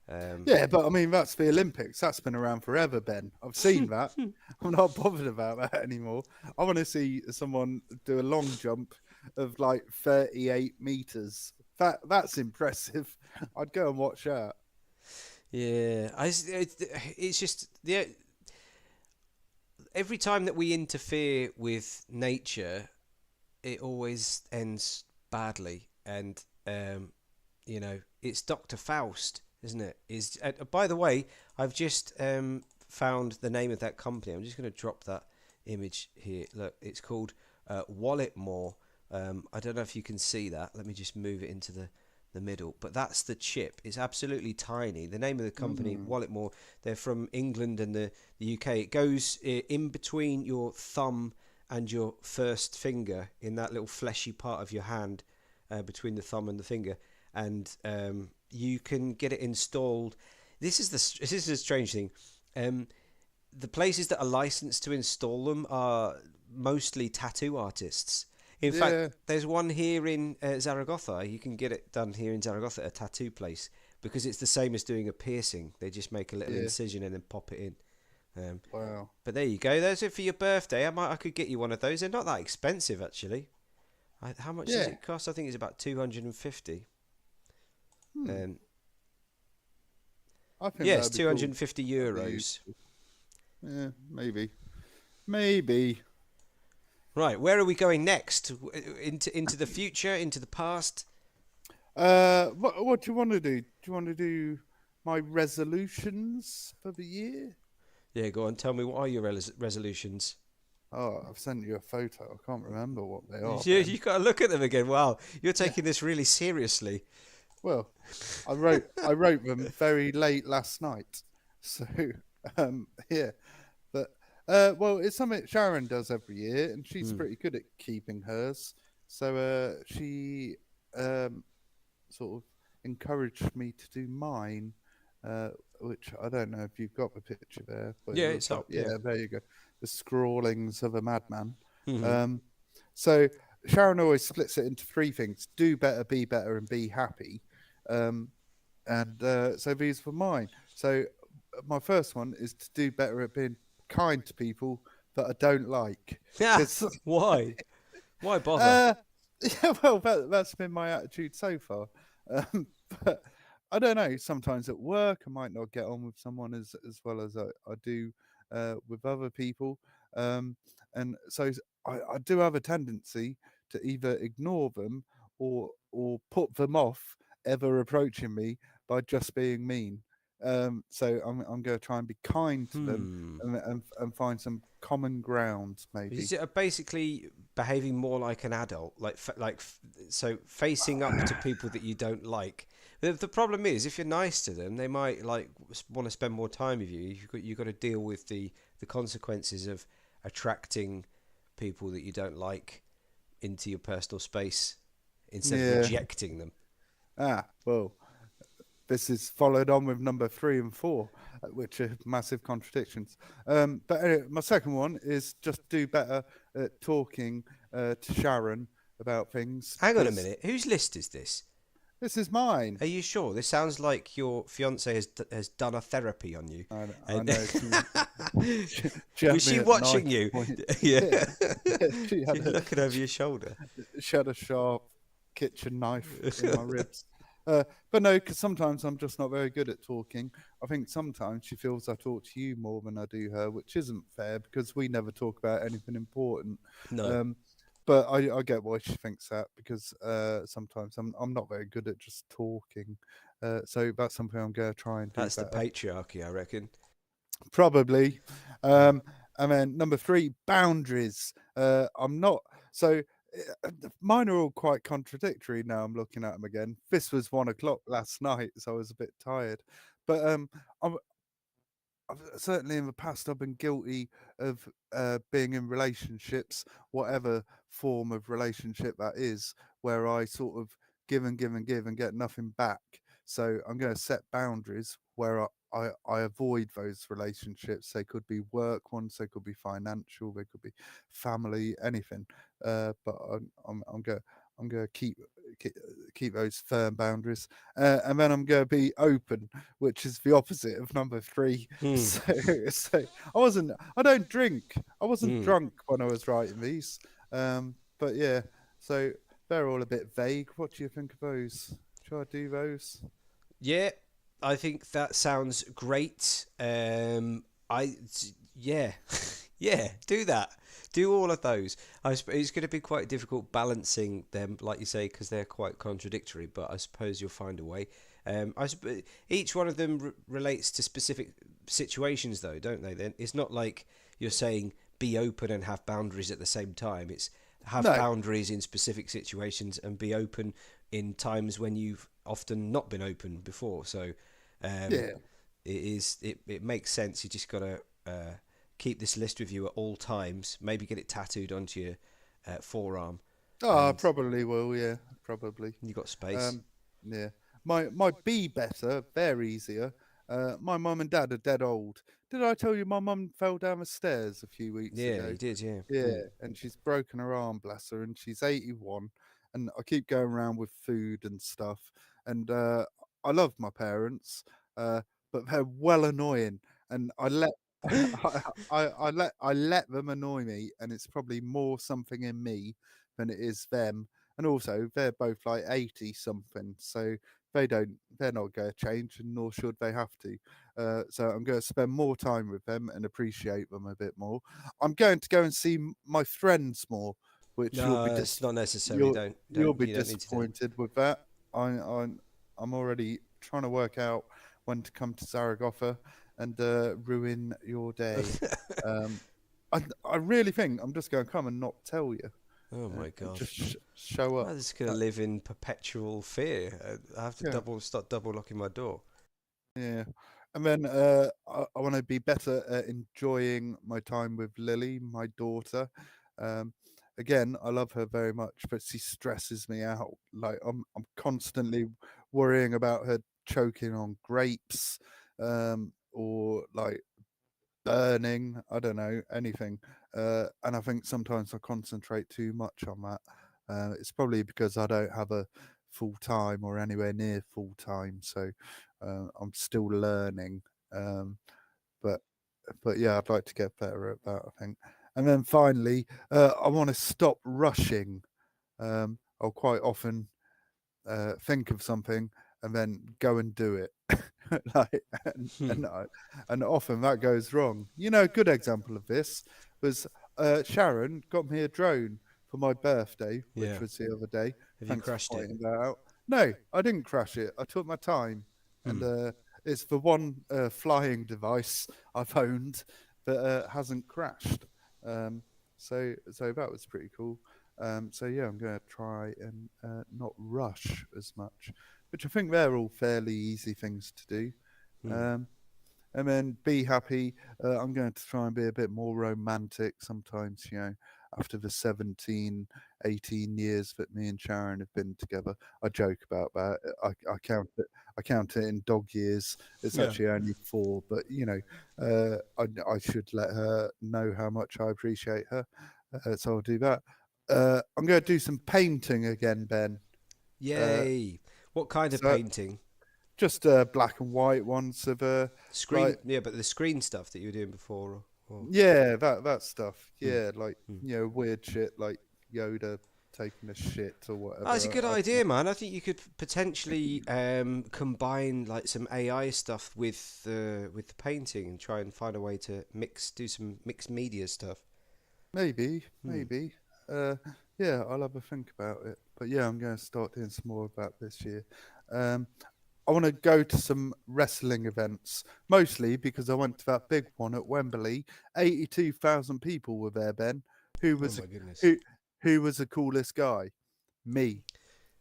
Um, Yeah, but I mean that's the Olympics. That's been around forever, Ben. I've seen that. I'm not bothered about that anymore. I want to see someone do a long jump of like 38 meters That's impressive. I'd go and watch that. Yeah, it's just every time that we interfere with nature, it always ends badly. And it's Dr. Faust, isn't it? Is by the way, I've just found the name of that company. I'm just going to drop that image here. Look, it's called Walletmore. I don't know if you can see that. Let me just move it into the middle. But that's the chip. It's absolutely tiny. The name of the company, Walletmore, they're from England and the UK. It goes in between your thumb and your first finger in that little fleshy part of your hand between the thumb and the finger. And you can get it installed. This is a strange thing. The places that are licensed to install them are mostly tattoo artists. In fact, there's one here in Zaragoza. You can get it done here in Zaragoza at a tattoo place because it's the same as doing a piercing. They just make a little incision and then pop it in. Wow. But there you go. There's it for your birthday. I could get you one of those. They're not that expensive, actually. How much does it cost? I think it's about 250. I think Yes, that'd be 250 cool. euros. Yeah, maybe. Right, where are we going next? Into the future, into the past? What do you want to do? Do you want to do my resolutions for the year? Yeah, go on. Tell me, what are your resolutions? Oh, I've sent you a photo. I can't remember what they are. You got to look at them again. Wow, you're taking this really seriously. Well, I wrote them very late last night. So, yeah. But well, it's something Sharon does every year, and she's pretty good at keeping hers. So she sort of encouraged me to do mine, which I don't know if you've got the picture there. But Yeah, it's up. Yeah, there you go. The scrawlings of a madman. Mm-hmm. So Sharon always splits it into three things: do better, be better, and be happy. So these were mine. So my first one is to do better at being kind to people that I don't like. Why? Why bother? Yeah, well, that's been my attitude so far. But I don't know. Sometimes at work, I might not get on with someone as well as I do with other people. And so I do have a tendency to either ignore them or put them off ever approaching me by just being mean. So I'm going to try and be kind to them and find some common ground, maybe. Is it basically behaving more like an adult, so facing up to people that you don't like? The problem is, if you're nice to them, they might want to spend more time with you. You've got to deal with the consequences of attracting people that you don't like into your personal space instead of rejecting them. Well, this is followed on with number 3 and 4, which are massive contradictions. But anyway, my second one is just do better at talking to Sharon about things. Hang on a minute. Whose list is this? This is mine. Are you sure? This sounds like your fiance has done a therapy on you. I know. Was she watching you? Yeah. She's looking over your shoulder. She had a sharp kitchen knife in my ribs. But no, because sometimes I'm just not very good at talking. I think sometimes she feels I talk to you more than I do her, which isn't fair because we never talk about anything important. No. But I get why she thinks that because sometimes I'm not very good at just talking. So that's something I'm going to try and do. That's better. The patriarchy, I reckon. Probably. And then number 3, boundaries. I'm not so. Mine are all quite contradictory now. I'm looking at them again. This was 1 o'clock last night, so I was a bit tired. But I've certainly in the past I've been guilty of being in relationships, whatever form of relationship that is, where I sort of give and get nothing back. So I'm going to set boundaries where I avoid those relationships. They could be work ones, they could be financial, they could be family, anything. But I'm going to keep those firm boundaries, and then I'm going to be open, which is the opposite of number 3. So I don't drink. I wasn't drunk when I was writing these. But yeah, so they're all a bit vague. What do you think of those? Should I do those? Yeah, I think that sounds great. Yeah, yeah, do that. Do all of those. It's going to be quite difficult balancing them, like you say, because they're quite contradictory. But I suppose you'll find a way. Each one of them relates to specific situations, though, don't they? Then it's not like you're saying be open and have boundaries at the same time. It's have No. boundaries in specific situations and be open in times when you've often not been open before. So um, Yeah. it makes sense. You just gotta keep this list with you at all times. Maybe get it tattooed onto your forearm, Oh, I and probably will. Yeah, probably. you got space. Um, yeah. My be better, they're easier. My mum and dad are dead old. Did I tell you my mum fell down the stairs a few weeks Yeah, ago? you did. Yeah. Yeah, Mm. and she's broken her arm, bless her, and she's 81. And I keep going around with food and stuff. And I love my parents, uh, but they're well annoying. And I let I let them annoy me, and it's probably more something in me than it is them. And also, they're both like 80 something, so they're not going to change, and nor should they have to. So I'm going to spend more time with them and appreciate them a bit more. I'm going to go and see my friends more, which No, it's not necessary. you'll you'll Don't be you don't need to do. disappointed with that. I'm already trying to work out when to come to Zaragoza and ruin your day. Um, I really think I'm just going to come and not tell you, Oh my and just gosh. show up. I'm just gonna Uh, live in perpetual fear. I have to yeah, start double locking my door. yeah. And then I want to be better at enjoying my time with Lily, my daughter. Um, again, I love her very much, but she stresses me out. Like I'm constantly worrying about her choking on grapes, or like burning. I don't know anything. And I think sometimes I concentrate too much on that. It's probably because I don't have a full time or anywhere near full time, so I'm still learning. Um, but yeah, I'd like to get better at that, I think. And then finally, I want to stop rushing. I'll quite often think of something and then go and do it. like, and, Hmm. and, I, and often that goes wrong. A good example of this was Sharon got me a drone for my birthday, which Yeah. was the other day. Have you Thanks for crashed it? pointing that out. No, I didn't crash it. I took my time, and Hmm. it's the one flying device I've owned that hasn't crashed. Um, so that was pretty cool. So yeah, I'm going to try and not rush as much, which I think they're all fairly easy things to do. Hmm. Um, and then be happy. I'm going to try and be a bit more romantic sometimes, after the 17, 18 years that me and Sharon have been together. I joke about that. I count it in dog years. It's Yeah. actually only 4, but I should let her know how much I appreciate her. So I'll do that. I'm going to do some painting again, Ben. Uh, Yay! What kind of so painting? just black and white ones of Screen? like Yeah, but the screen stuff that you were doing before, or yeah, that stuff. hmm. Yeah, like Hmm. weird shit like Yoda taking a shit or Oh, that's a whatever. good idea, man. I think you could potentially combine like some AI stuff with the painting and try and find a way to do some mixed media stuff. Maybe, Hmm. maybe. Uh, yeah, I'll have a think about it. But yeah, I'm going to start doing some more of that this year. Um, I want to go to some wrestling events, mostly because I went to that big one at Wembley. 82,000 people were there, Ben. Who Oh was my goodness. who who was the coolest guy? Me.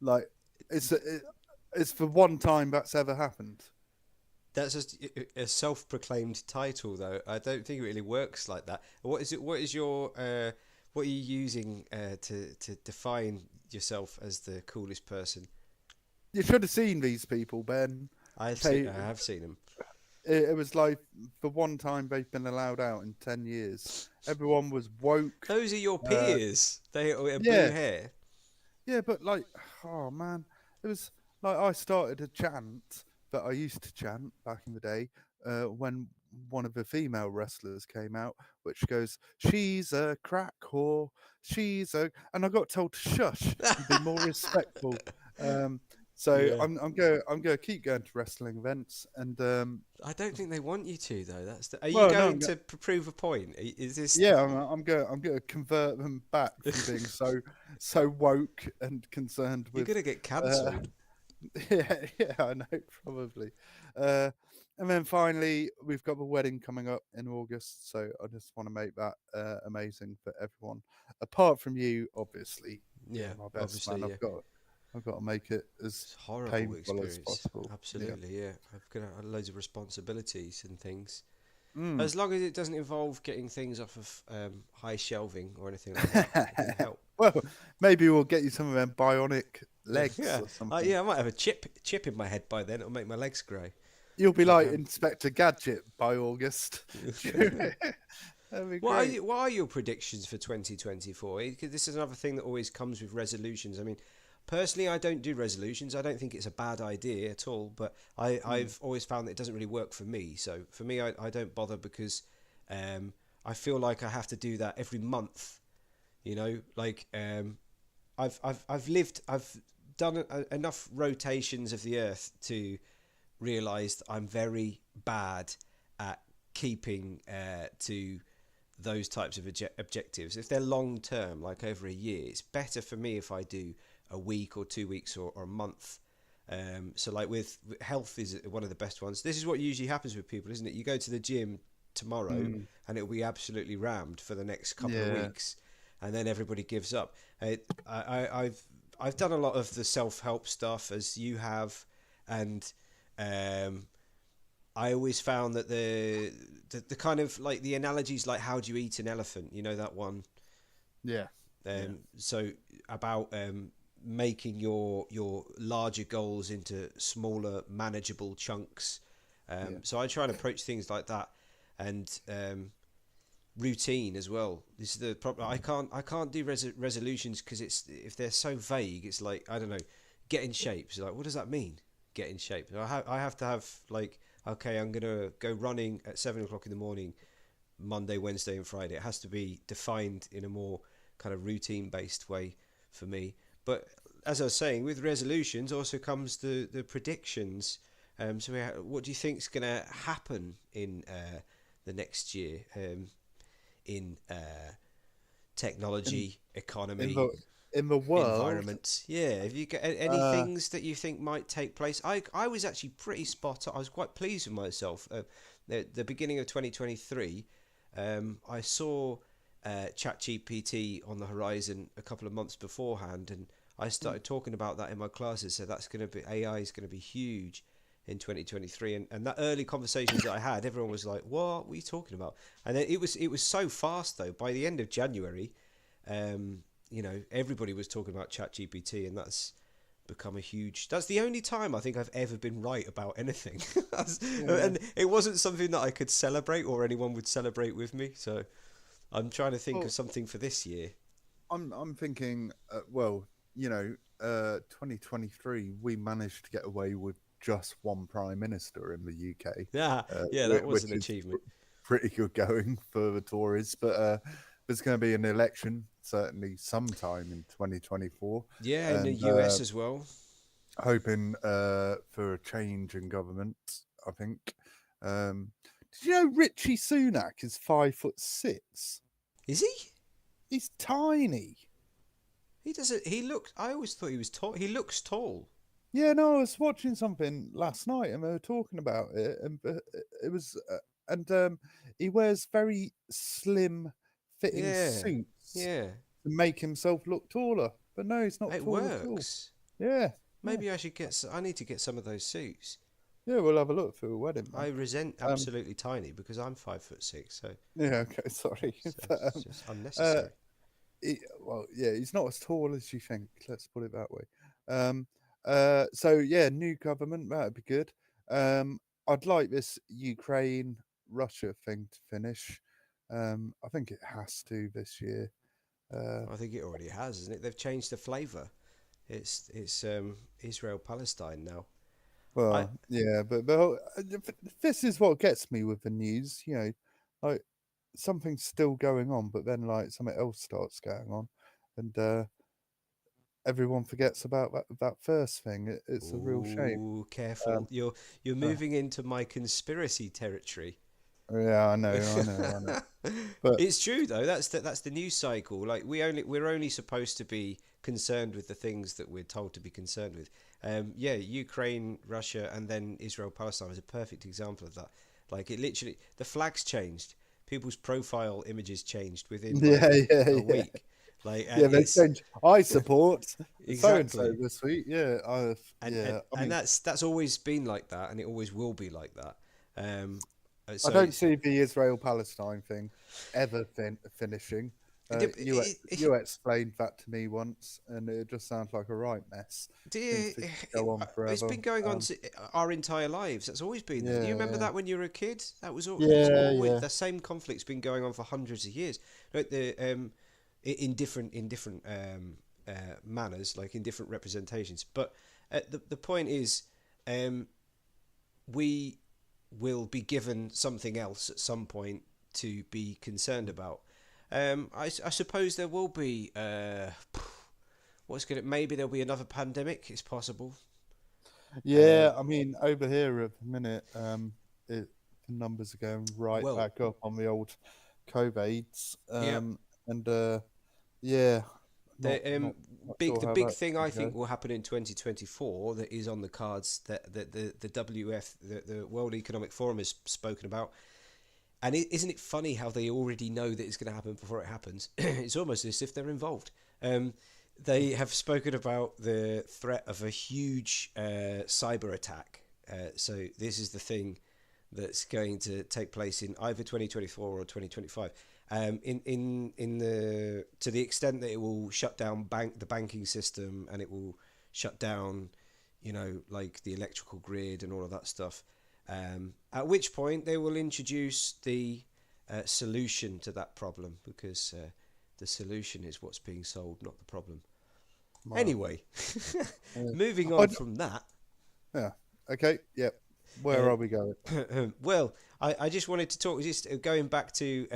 Like it's the one time that's ever happened. That's just a self-proclaimed title, though. I don't think it really works like that. What is it? What is your? What are you using to define yourself as the coolest person? You should have seen these people, Ben. They I have seen them. it was like the one time they've been allowed out in 10 years. Everyone was woke. Those are your Uh, peers. They have blue yeah, hair. yeah, but like, oh man, it was like I started a chant that I used to chant back in the day when one of the female wrestlers came out, which goes, "She's a crack whore. She's a," and I got told to shush and be more respectful. Um, so Yeah. I'm going to keep going to wrestling events, and I don't think they want you to though. Are you well, no, going to prove a point? Is this? yeah, I'm going to convert them back from being so woke and concerned You're with gonna get uh, cancelled. yeah, I know, probably. Uh, and then finally, we've got the wedding coming up in August, so I just want to make that amazing for everyone. Apart from you, obviously, you're Yeah, my best man. obviously, yeah. I've got to make it as It's a horrible painful as experience. possible. Yeah. Absolutely, yeah. I've got loads of responsibilities and things. Mm. As long as it doesn't involve getting things off of high shelving or anything like that, it can help. Well, maybe we'll get you some of them bionic legs Yeah, or something. yeah. I might have a chip in my head by then. It'll make my legs grow. You'll be But, like Inspector Gadget by August. That'd be great. What are your predictions for 2024? This is another thing that always comes with resolutions. I mean, personally, I don't do resolutions. I don't think it's a bad idea at all, but I've always found that it doesn't really work for me. So for me, I don't bother because I feel like I have to do that every month. You know, like I've done enough rotations of the Earth to realise I'm very bad at keeping to those types of objectives. If they're long term, like over a year, it's better for me if I do a week or 2 weeks or a month. So like with health is one of the best ones. This is what usually happens with people, isn't it? You go to the gym tomorrow and it'll be absolutely rammed for the next couple of Yeah. weeks, and then everybody gives up. I've done a lot of the self help stuff as you have, and um, I always found that the kind of like the analogies, like how do you eat an elephant? You know that one. Yeah. Yeah. So about making your larger goals into smaller, manageable chunks. Yeah. So I try and approach things like that, and routine as well. This is the problem. I can't do resolutions because it's if they're so vague. It's like I don't know. Get in shape. So like, what does that mean? Get in shape. I have to have like okay. I'm gonna go running at 7 o'clock in the morning, Monday, Wednesday, and Friday. It has to be defined in a more kind of routine based way for me. But as I was saying, with resolutions also comes the predictions. So what do you think is going to happen in the next year in In technology, in economy, the in the world, environment? Yeah, have you got any uh, things that you think might take place? I was actually pretty spot on. I was quite pleased with myself. The beginning of 2023, I saw ChatGPT on the horizon a couple of months beforehand, and I started talking about that in my classes. So that's going to be AI is going to be huge in 2023, and that early conversations that I had, everyone was like, "What are you talking about?" And then it was so fast though. By the end of January, everybody was talking about ChatGPT, and that's become a huge. That's the only time I think I've ever been right about anything, yeah. and it wasn't something that I could celebrate or anyone would celebrate with me. So I'm trying to think of Well, something for this year. I'm thinking, well, 2023, we managed to get away with just one prime minister in the UK, Yeah, yeah, that was which an is achievement. pretty good going for the Tories. But there's going to be an election certainly sometime in 2024, Yeah, in the and US as well. hoping for a change in government. I think. Um, did you know Richie Sunak is 5'6"? Is he? He's tiny. He doesn't. He looks. I always thought he was tall. He looks tall. Yeah, no, I was watching something last night and they were talking about it, and it was, and he wears very slim fitting Yeah, suits yeah. to make himself look taller. But no, he's not It tall at all. works. Yeah, yeah, Maybe I should get. I need to get some of those suits. yeah. We'll have a look for a wedding, I man. resent Um, absolutely tiny because I'm 5'6", yeah, okay, sorry, so but it's just uh, unnecessary. well, yeah, he's not as tall as you think. Let's put it that way. Um, so yeah, new government that'd be good. I'd like this Ukraine Russia thing to finish. I think it has to this year. Uh, I think it already has, isn't it? They've changed the flavour. It's Israel Palestine now. I Well, yeah, this is what gets me with the news. Like something's still going on, but then like something else starts going on, and everyone forgets about that first thing. It's a real shame. Ooh, careful. Um, You're uh, moving into my conspiracy territory. yeah, I know. But It's true though. That's the news cycle. Like we're only supposed to be concerned with the things that we're told to be concerned with. Yeah, Ukraine, Russia, and then Israel, Palestine is a perfect example of that. Like it literally, the flags changed. People's profile images changed within yeah, like yeah, a yeah, week. Like yeah. They it's change. I support so and so exactly, this week. Yeah, and yeah. I and mean, that's always been like that, and it always will be like that. Um, I so don't see the Israel Palestine thing ever finishing. You explained that to me once, and it just sounds like a right mess. Seems to go on It's forever. been going on our entire lives. That's always been there. Do you Yeah, remember yeah, that when you were a kid? It was yeah, always yeah. the same conflict's been going on for hundreds of years. Like in different manners, like in different representations. But the point is, um, we will be given something else at some point to be concerned about. I suppose there will be. What's going to maybe there'll be another pandemic. It's possible. Uh, Yeah, I mean, over here at the minute, the numbers are going right well, back up on the old COVIDs, yeah. and yeah, not The not not big sure the how big that's thing I going to think go. will happen in 2024 that is on the cards that the WF the World Economic Forum has spoken about. And isn't it funny how they already know that it's going to happen before it happens? It's almost as if they're involved. Um, they have spoken about the threat of a huge cyber attack. So this is the thing that's going to take place in either 2024 or 2025. In the to the extent that it will shut down the banking system, and it will shut down, like the electrical grid and all of that stuff. At which point they will introduce the solution to that problem, because the solution is what's being sold, not the problem. Well, Anyway, yeah. moving I on d from that. yeah. Okay. Yep. Where Uh, are we going? well, I just wanted to talk, just going back to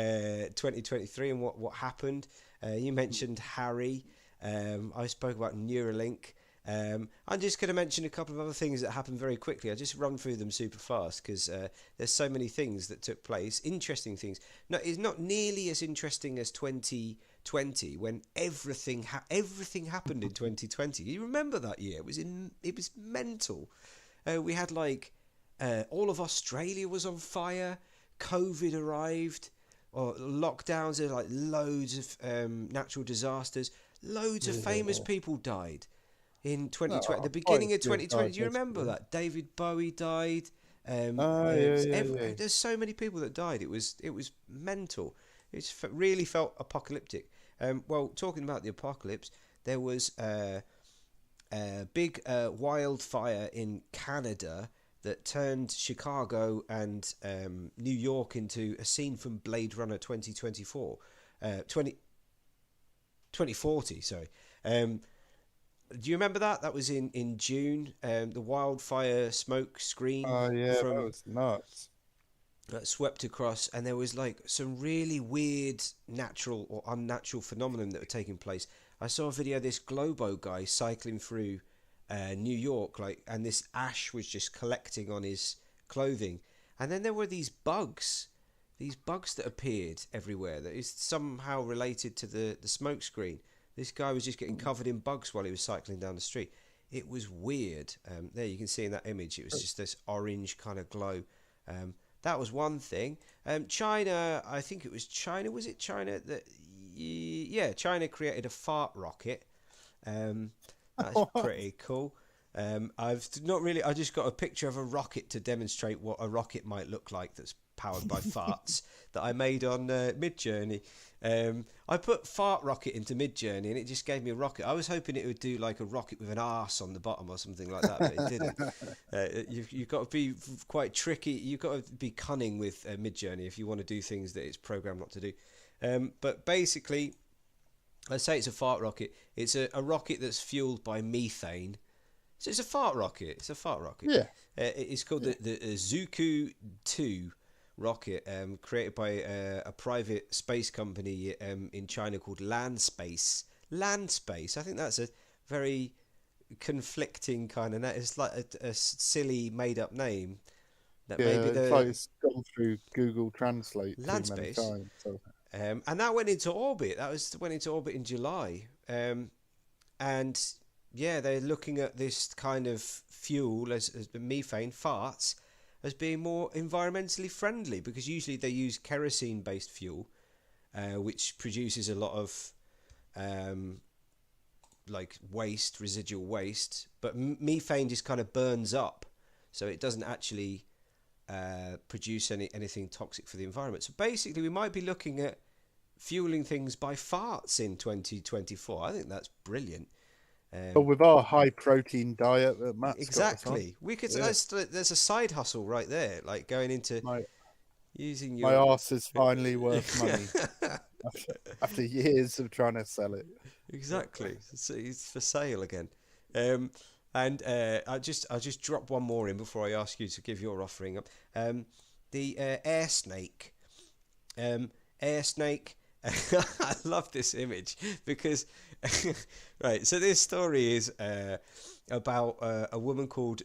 2023 and what happened. You mentioned Harry. I spoke about Neuralink. I'm just going to mention a couple of other things that happened very quickly. I just run through them super fast because there's so many things that took place, interesting things. No, it's not nearly as interesting as 2020 when everything happened in 2020. You remember that year? It was mental. We had like all of Australia was on fire. COVID arrived, or lockdowns. There like loads of natural disasters. Loads of famous Yeah. people died in 2020. The No, quite a beginning of few have 2020. died Do you this remember year. that David Bowie died? Yeah, yeah, yeah. There's so many people that died. It was mental. Really felt apocalyptic. Well, talking about the apocalypse, there was a big wildfire in Canada that turned Chicago and New York into a scene from Blade Runner 2024. 2040, sorry. Do you remember that? That was in June. The wildfire smoke screen Oh, yeah, that from was nuts. that swept across, and there was like some really weird natural or unnatural phenomenon that were taking place. I saw a video of this Globo guy cycling through New York, like, and this ash was just collecting on his clothing, and then there were these bugs that appeared everywhere that is somehow related to the smoke screen. This guy was just getting covered in bugs while he was cycling down the street. It was weird. There you can see in that image, it was just this orange kind of glow. That was one thing. China, I think it was China. Was it China that? Yeah, China created a fart rocket. Um, that's pretty cool. I've not really. I just got a picture of a rocket to demonstrate what a rocket might look like that's powered by farts that I made on Midjourney. I put fart rocket into Midjourney and it just gave me a rocket. I was hoping it would do like a rocket with an arse on the bottom or something like that, but it didn't. You've got to be quite tricky. You've got to be cunning with Midjourney if you want to do things that it's programmed not to do. But basically, I say it's a fart rocket. It's a rocket that's fueled by methane. So it's a fart rocket. It's a fart rocket. Yeah. It's called Yeah. the Zuku 2 rocket, created by a private space company in China called Landspace. Landspace. I think that's a very conflicting kind of name. It's like a silly made up name that Yeah, maybe it's like the it's gone through Google Translate too many Landspace. times. So And that went into orbit. Went into orbit in July. And yeah, they're looking at this kind of fuel as methane farts as being more environmentally friendly, because usually they use kerosene based fuel, which produces a lot of um, like waste, residual waste, but methane just kind of burns up, so it doesn't actually produce anything toxic for the environment. So basically, we might be looking at fueling things by farts in 2024. I think that's brilliant. but Um, with our high protein diet that Matt's got us on, exactly. We could. yeah, There's a side hustle right there, like going into my using my your. arse is finally worth money after years of trying to sell it. Exactly. It's for sale again. And I just drop one more in before I ask you to give your offering up. The air snake. Air snake. I love this image because right. So this story is about a woman called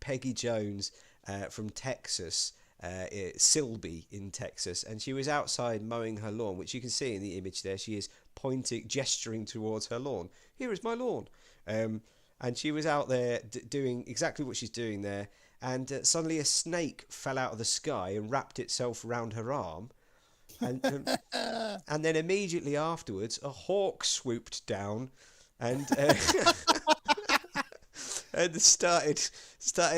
Peggy Jones from Texas. Silby in Texas, and she was outside mowing her lawn, which you can see in the image there. She is pointing, gesturing towards her lawn. Here is my lawn. And she was out there doing exactly what she's doing there, and suddenly a snake fell out of the sky and wrapped itself around her arm, and and then immediately afterwards a hawk swooped down and and started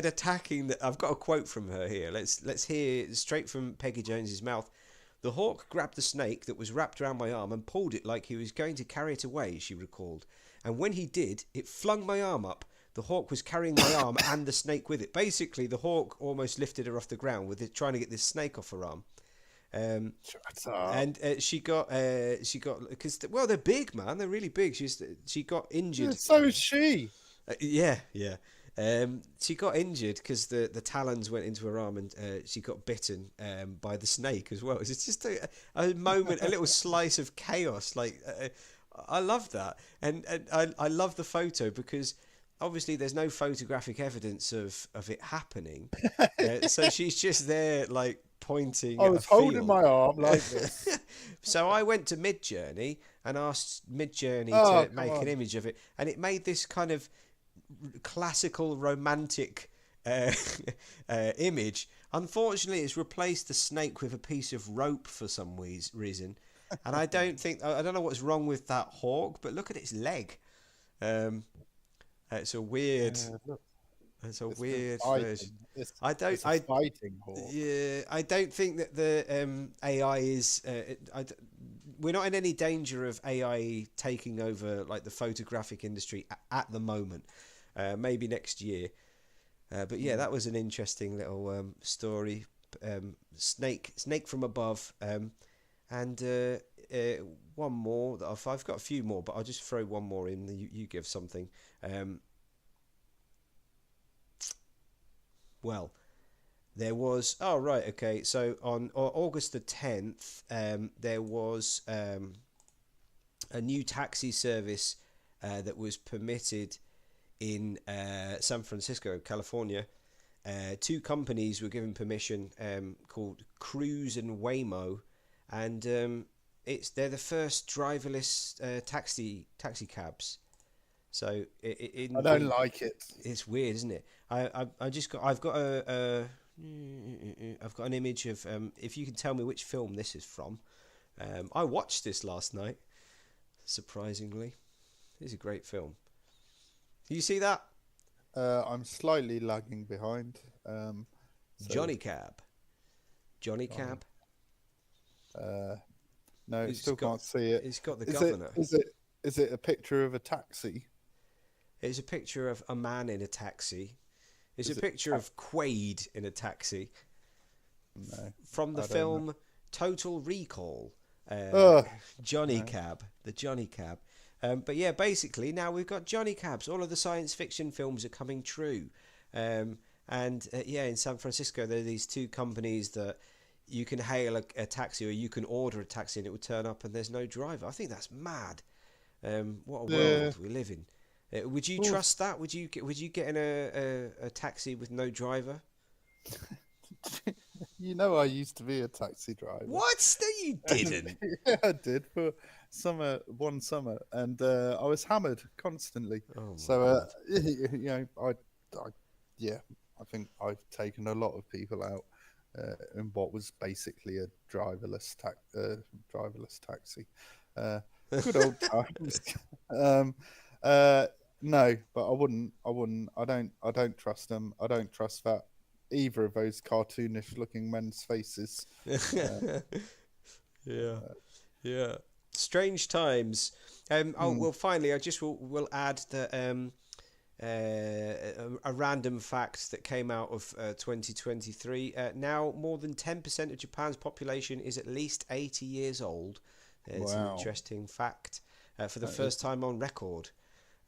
attacking. I've got a quote from her here. Let's hear straight from Peggy Jones's mouth. The hawk grabbed the snake that was wrapped around my arm and pulled it like he was going to carry it away, she recalled. And when he did, it flung my arm up. The hawk was carrying my arm and the snake with it. Basically, the hawk almost lifted her off the ground with it, trying to get this snake off her arm. Shut up. And she got because well, they're big, man. They're really big. She got injured. So is she. Yeah. She got injured because the talons went into her arm, and she got bitten by the snake as well. It's just a moment, a little slice of chaos. Like I love that, and I love the photo because obviously there's no photographic evidence of it happening. So she's just there like pointing I at a was holding field. my arm like this. So I went to Midjourney and asked Midjourney Oh, to come make an on. image of it, and it made this kind of classical romantic image. Unfortunately, it's replaced the snake with a piece of rope for some reason, and I don't know what's wrong with that hawk, but look at its leg. Um, it's a weird. Look, It's a it's weird fighting. version. It's, I don't. it's a I fighting hawk. Yeah, I don't think that the AI is. We're not in any danger of AI taking over like the photographic industry at the moment. Maybe next year. But yeah, that was an interesting little story. Snake from above. And one more that I've got a few more, but I'll just throw one more in. You give something. Well, there was. Oh right, okay. So on August the 10th, there was a new taxi service that was permitted in San Francisco, California. Two companies were given permission, called Cruise and Waymo, and they're the first driverless taxi cabs. So I don't like it. it's weird, isn't it? I've got I've got an image of if you can tell me which film this is from. I watched this last night. Surprisingly, it's a great film. Do you see that? I'm slightly lagging behind. So, Johnny Cab. Johnny Cab. No, It's still got- can't see it. It's got the Is governor. is it a picture of a taxi? It's a picture of a man in a taxi. It's Is a it picture of Quaid in a taxi No. from the I don't film Total Recall. Ugh, Johnny no. Cab, the Johnny Cab. But yeah, basically now we've got Johnny Cabs. All of the science fiction films are coming true. And yeah, in San Francisco, there are these two companies that you can hail a taxi or you can order a taxi and it will turn up and there's no driver. I think that's mad. What a Yeah. world we live in. Would you Also, trust that? Would you get in a taxi with no driver? you know, I used to be a taxi driver. What? No, you And didn't. yeah, I did for one summer, and I was hammered constantly. Oh my So, god. yeah, I think I've taken a lot of people out in what was basically a driverless taxi. Uh, Good old times. um, uh, no, but I wouldn't. I wouldn't. I don't trust them. I don't trust that either of those cartoonish looking men's faces. Uh, Yeah, yeah. Strange times. Oh mm, well. Finally, I just will add that a random fact that came out of 2023. Now, more than 10% of Japan's population is at least 80 years old. It's an wow. interesting fact. For the That is, first time on record,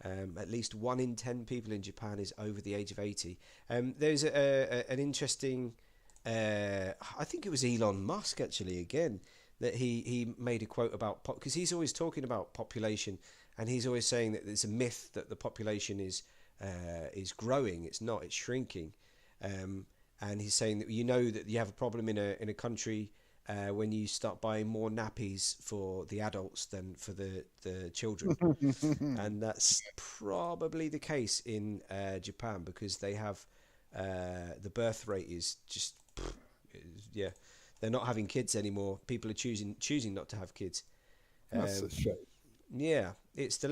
at least 1 in 10 people in Japan is over the age of 80. There's an interesting, I think it was Elon Musk actually, again, that he made a quote about, because he's always talking about population and he's always saying that it's a myth that the population is growing. It's not. It's shrinking. Um, and he's saying that that you have a problem in a country when you start buying more nappies for the adults than for the children, and that's probably the case in Japan because they have the birth rate is just yeah, they're not having kids anymore. People are choosing not to have kids. that's a Um, shame. yeah, it's the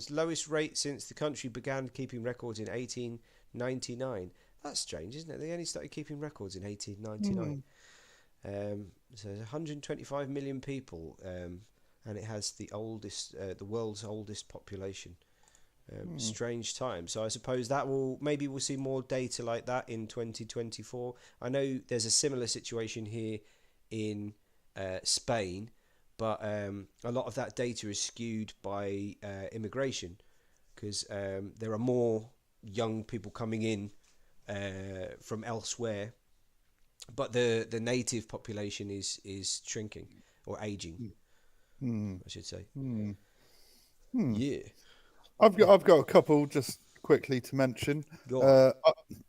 lowest rate since the country began keeping records in 1899. That's strange, isn't it? They only started keeping records in 1899. Mm, So there's 125 million people, and it has the world's oldest population. mm, Strange time. So I suppose maybe we'll see more data like that in 2024. I know there's a similar situation here in Spain, but a lot of that data is skewed by immigration because there are more young people coming in from elsewhere, but the native population is shrinking or aging, mm, I should say. mm, mm. Yeah. I've got a couple just quickly to mention. Go on.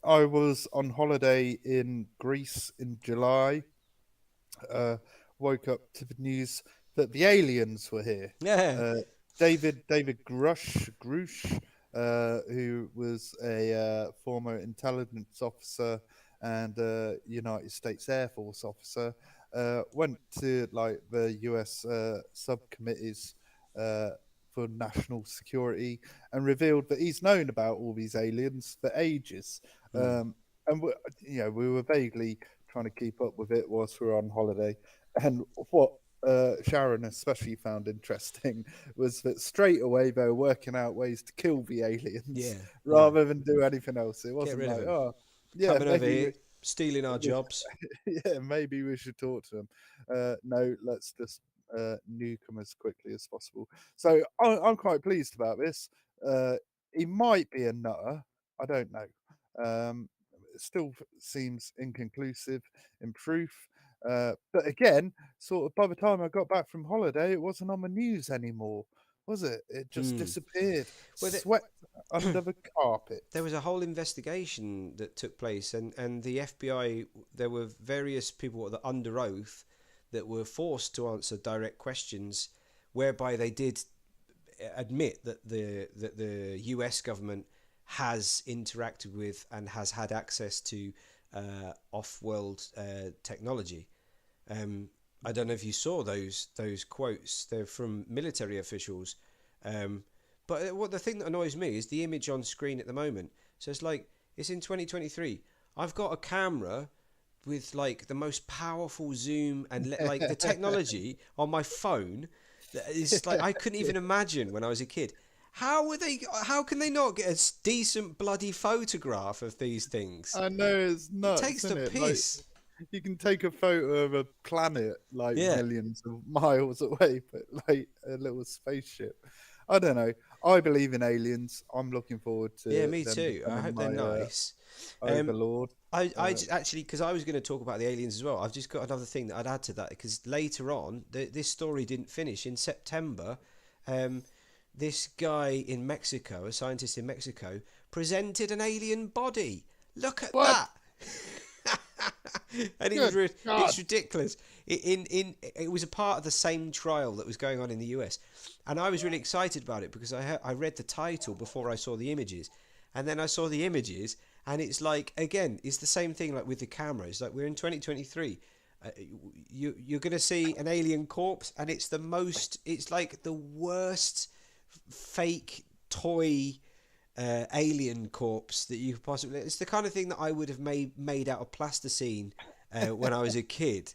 I was on holiday in Greece in July. Uh, Woke up to the news that the aliens were here. Yeah. Uh, David Grush, who was a former intelligence officer and United States Air Force officer, went to like the U.S. Subcommittees uh, for national security and revealed that he's known about all these aliens for ages. Hmm. And we were vaguely trying to keep up with it whilst we were on holiday. And what Sharon especially found interesting was that straight away they were working out ways to kill the aliens Yeah. Yeah. rather than do anything else. It Get wasn't rid of like, them. oh, yeah, Coming over maybe here, stealing our we, jobs. yeah, maybe we should talk to them. No, let's just nuke them as quickly as possible. So I'm quite pleased about this. He might be a nutter. I don't know. It still seems inconclusive in proof. But again, sort of by the time I got back from holiday, it wasn't on the news anymore, was it? It just Hmm. disappeared, Well, swept under the carpet. there was a whole investigation that took place, and the FBI. There were various people that under oath that were forced to answer direct questions, whereby they did admit that the U.S. government has interacted with and has had access to off-world technology. Um, I don't know if you saw those quotes. They're from military officials. But what the thing that annoys me is the image on screen at the moment. So it's like it's in 2023. I've got a camera with like the most powerful zoom and like the technology on my phone that is like I couldn't even imagine when I was a kid. How were they? How can they not get a decent bloody photograph of these things? I know it's It nuts, takes the isn't it? Like piss. you can take a photo of a planet like Yeah. millions of miles away, but like a little spaceship. I don't know. I believe in aliens. I'm looking forward Yeah, to me them too. I becoming hope they're my nice. Um, overlord. I just, actually, because I was going to talk about the aliens as well. I've just got another thing that I'd add to that because later on, this story didn't finish in September. Um, this guy in Mexico, a scientist in Mexico, presented an alien body. Look at What? that! And he was Good God! it's ridiculous. It was a part of the same trial that was going on in the US, and I was really excited about it because I read the title before I saw the images, and then I saw the images, and it's like, again, it's the same thing like with the cameras. Like, we're in 2023. You're gonna see an alien corpse, and it's like the worst fake toy alien corpse that you could possibly. It's the kind of thing that I would have made out of plasticine when I was a kid.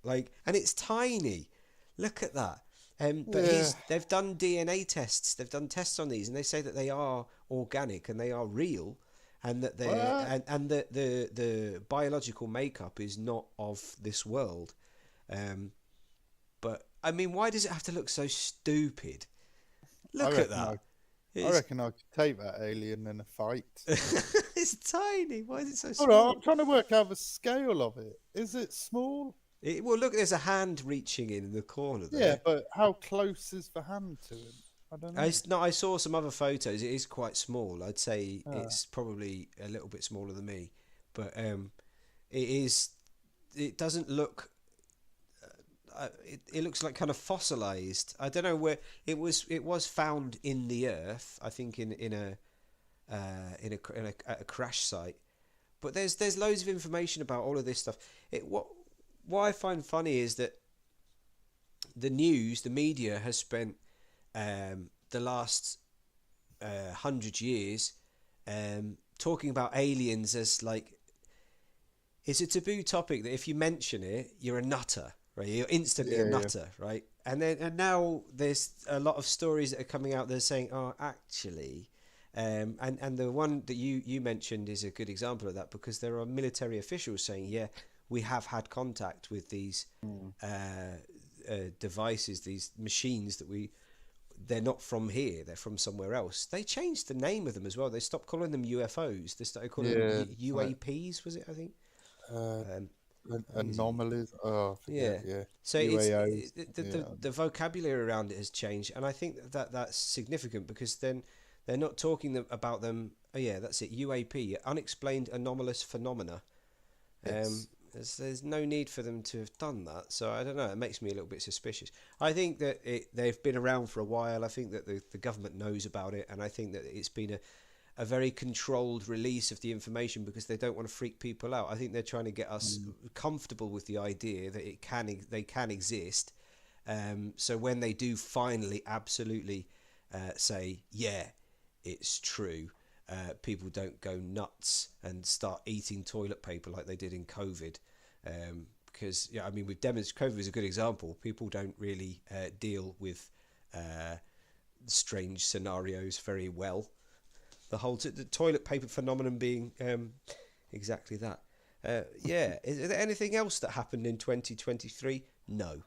Like, and it's tiny. Look at that. But Yeah. they've done DNA tests. They've done tests on these, and they say that they are organic and they are real, and that they're What? and that the biological makeup is not of this world. Um, but I mean, why does it have to look so stupid? I Look at reckon I. that. I It's reckon I could take that alien in a fight. it's tiny. Why is it so Hold on, small? I'm trying to work out the scale of it. Is it small? Well, look, there's a hand reaching in the corner Yeah, there. but how close is the hand to him? I don't know. No, I saw some other photos. It is quite small. I'd say Ah, it's probably a little bit smaller than me, but it is. It doesn't look. It looks like kind of fossilized. I don't know where it was. It was found in the earth. I think in a crash site. But there's loads of information about all of this stuff. What I find funny is that the media has spent the last 100 years talking about aliens as like it's a taboo topic that if you mention it, you're a nutter, right? You're instantly a yeah, yeah. nutter, right? And now there's a lot of stories that are coming out that are saying, oh, actually, and the one that you mentioned is a good example of that because there are military officials saying, yeah, we have had contact with these Mm. devices, these machines they're not from here, they're from somewhere else. They changed the name of them as well. They stopped calling them UFOs. They started calling them Yeah, like UAPs, was it, I think? uh, Um, I think it's anomalies. Oh, I forget. yeah. Yeah, So UAOs. the Yeah, vocabulary around it has changed, and I think that's significant because then they're not talking about them. Oh yeah, that's it. UAP, unexplained anomalous phenomena. yes. There's no need for them to have done that. So I don't know. It makes me a little bit suspicious. I think that they've been around for a while. I think that the government knows about it, and I think that it's been a very controlled release of the information because they don't want to freak people out. I think they're trying to get us Mm. comfortable with the idea that they can exist. So when they do finally absolutely say, yeah, it's true, people don't go nuts and start eating toilet paper like they did in COVID. Because yeah, I mean, with COVID is a good example. People don't really deal with uh, strange scenarios very well. The toilet paper phenomenon being exactly that. Yeah, is there anything else that happened in 2023? No.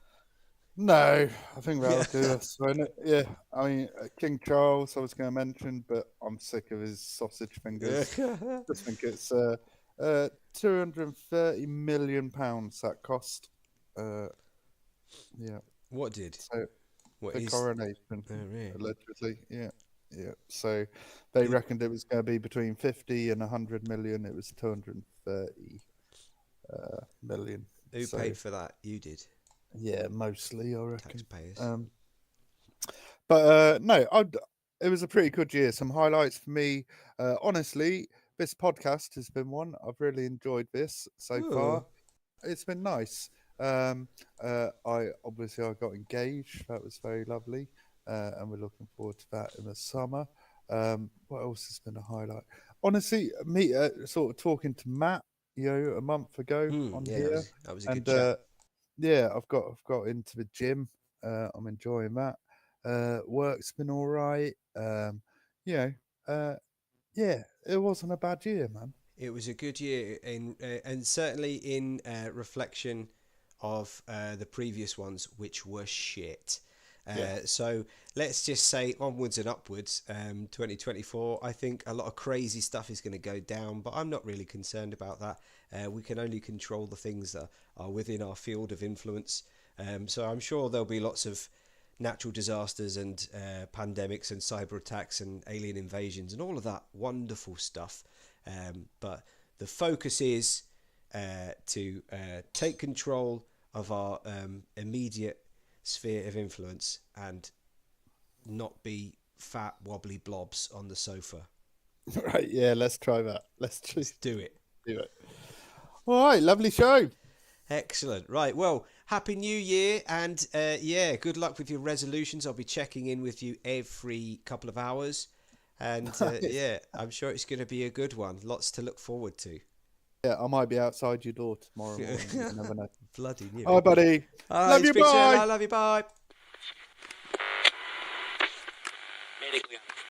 No, I think Yeah. that'll do us. Yeah, I mean, King Charles, I was going to mention, but I'm sick of his sausage fingers. Just think it's 230 million pounds that cost. Uh, yeah, What did? so What the is? coronation, Oh, really? allegedly. Yeah, yeah. So they Who, reckoned it was going to be between 50 and 100 million. It was 230 million. who So paid for that? You did. yeah, mostly I reckon. Taxpayers. Um, but no, it was a pretty good year. Some highlights for me. Honestly, this podcast has been one. I've really enjoyed this so far. Oh. It's been nice. I got engaged. That was very lovely, and we're looking forward to that in the summer. What else has been a highlight? Honestly, me sort of talking to Matt, a month ago on Yeah, here, that was a good and chat. yeah, I've got into the gym. I'm enjoying that. Work's been all right. You know, uh, yeah, it wasn't a bad year, man. It was a good year, and certainly in reflection of the previous ones, which were shit. Yeah. So let's just say onwards and upwards. 2024, I think a lot of crazy stuff is going to go down, but I'm not really concerned about that. We can only control the things that are within our field of influence. So I'm sure there'll be lots of natural disasters and pandemics and cyber attacks and alien invasions and all of that wonderful stuff. But the focus is to take control of our immediate sphere of influence and not be fat wobbly blobs on the sofa. Right, yeah, let's try that. Let's Let's do it. do it. All right, lovely show. Excellent. Right. Well, happy New Year, and yeah, good luck with your resolutions. I'll be checking in with you every couple of hours, and yeah, I'm sure it's going to be a good one. Lots to look forward to. Yeah, I might be outside your door tomorrow morning. You never know. Bloody new. All right, buddy. All Love right, you, speak soon. bye. I love you. Bye. Medically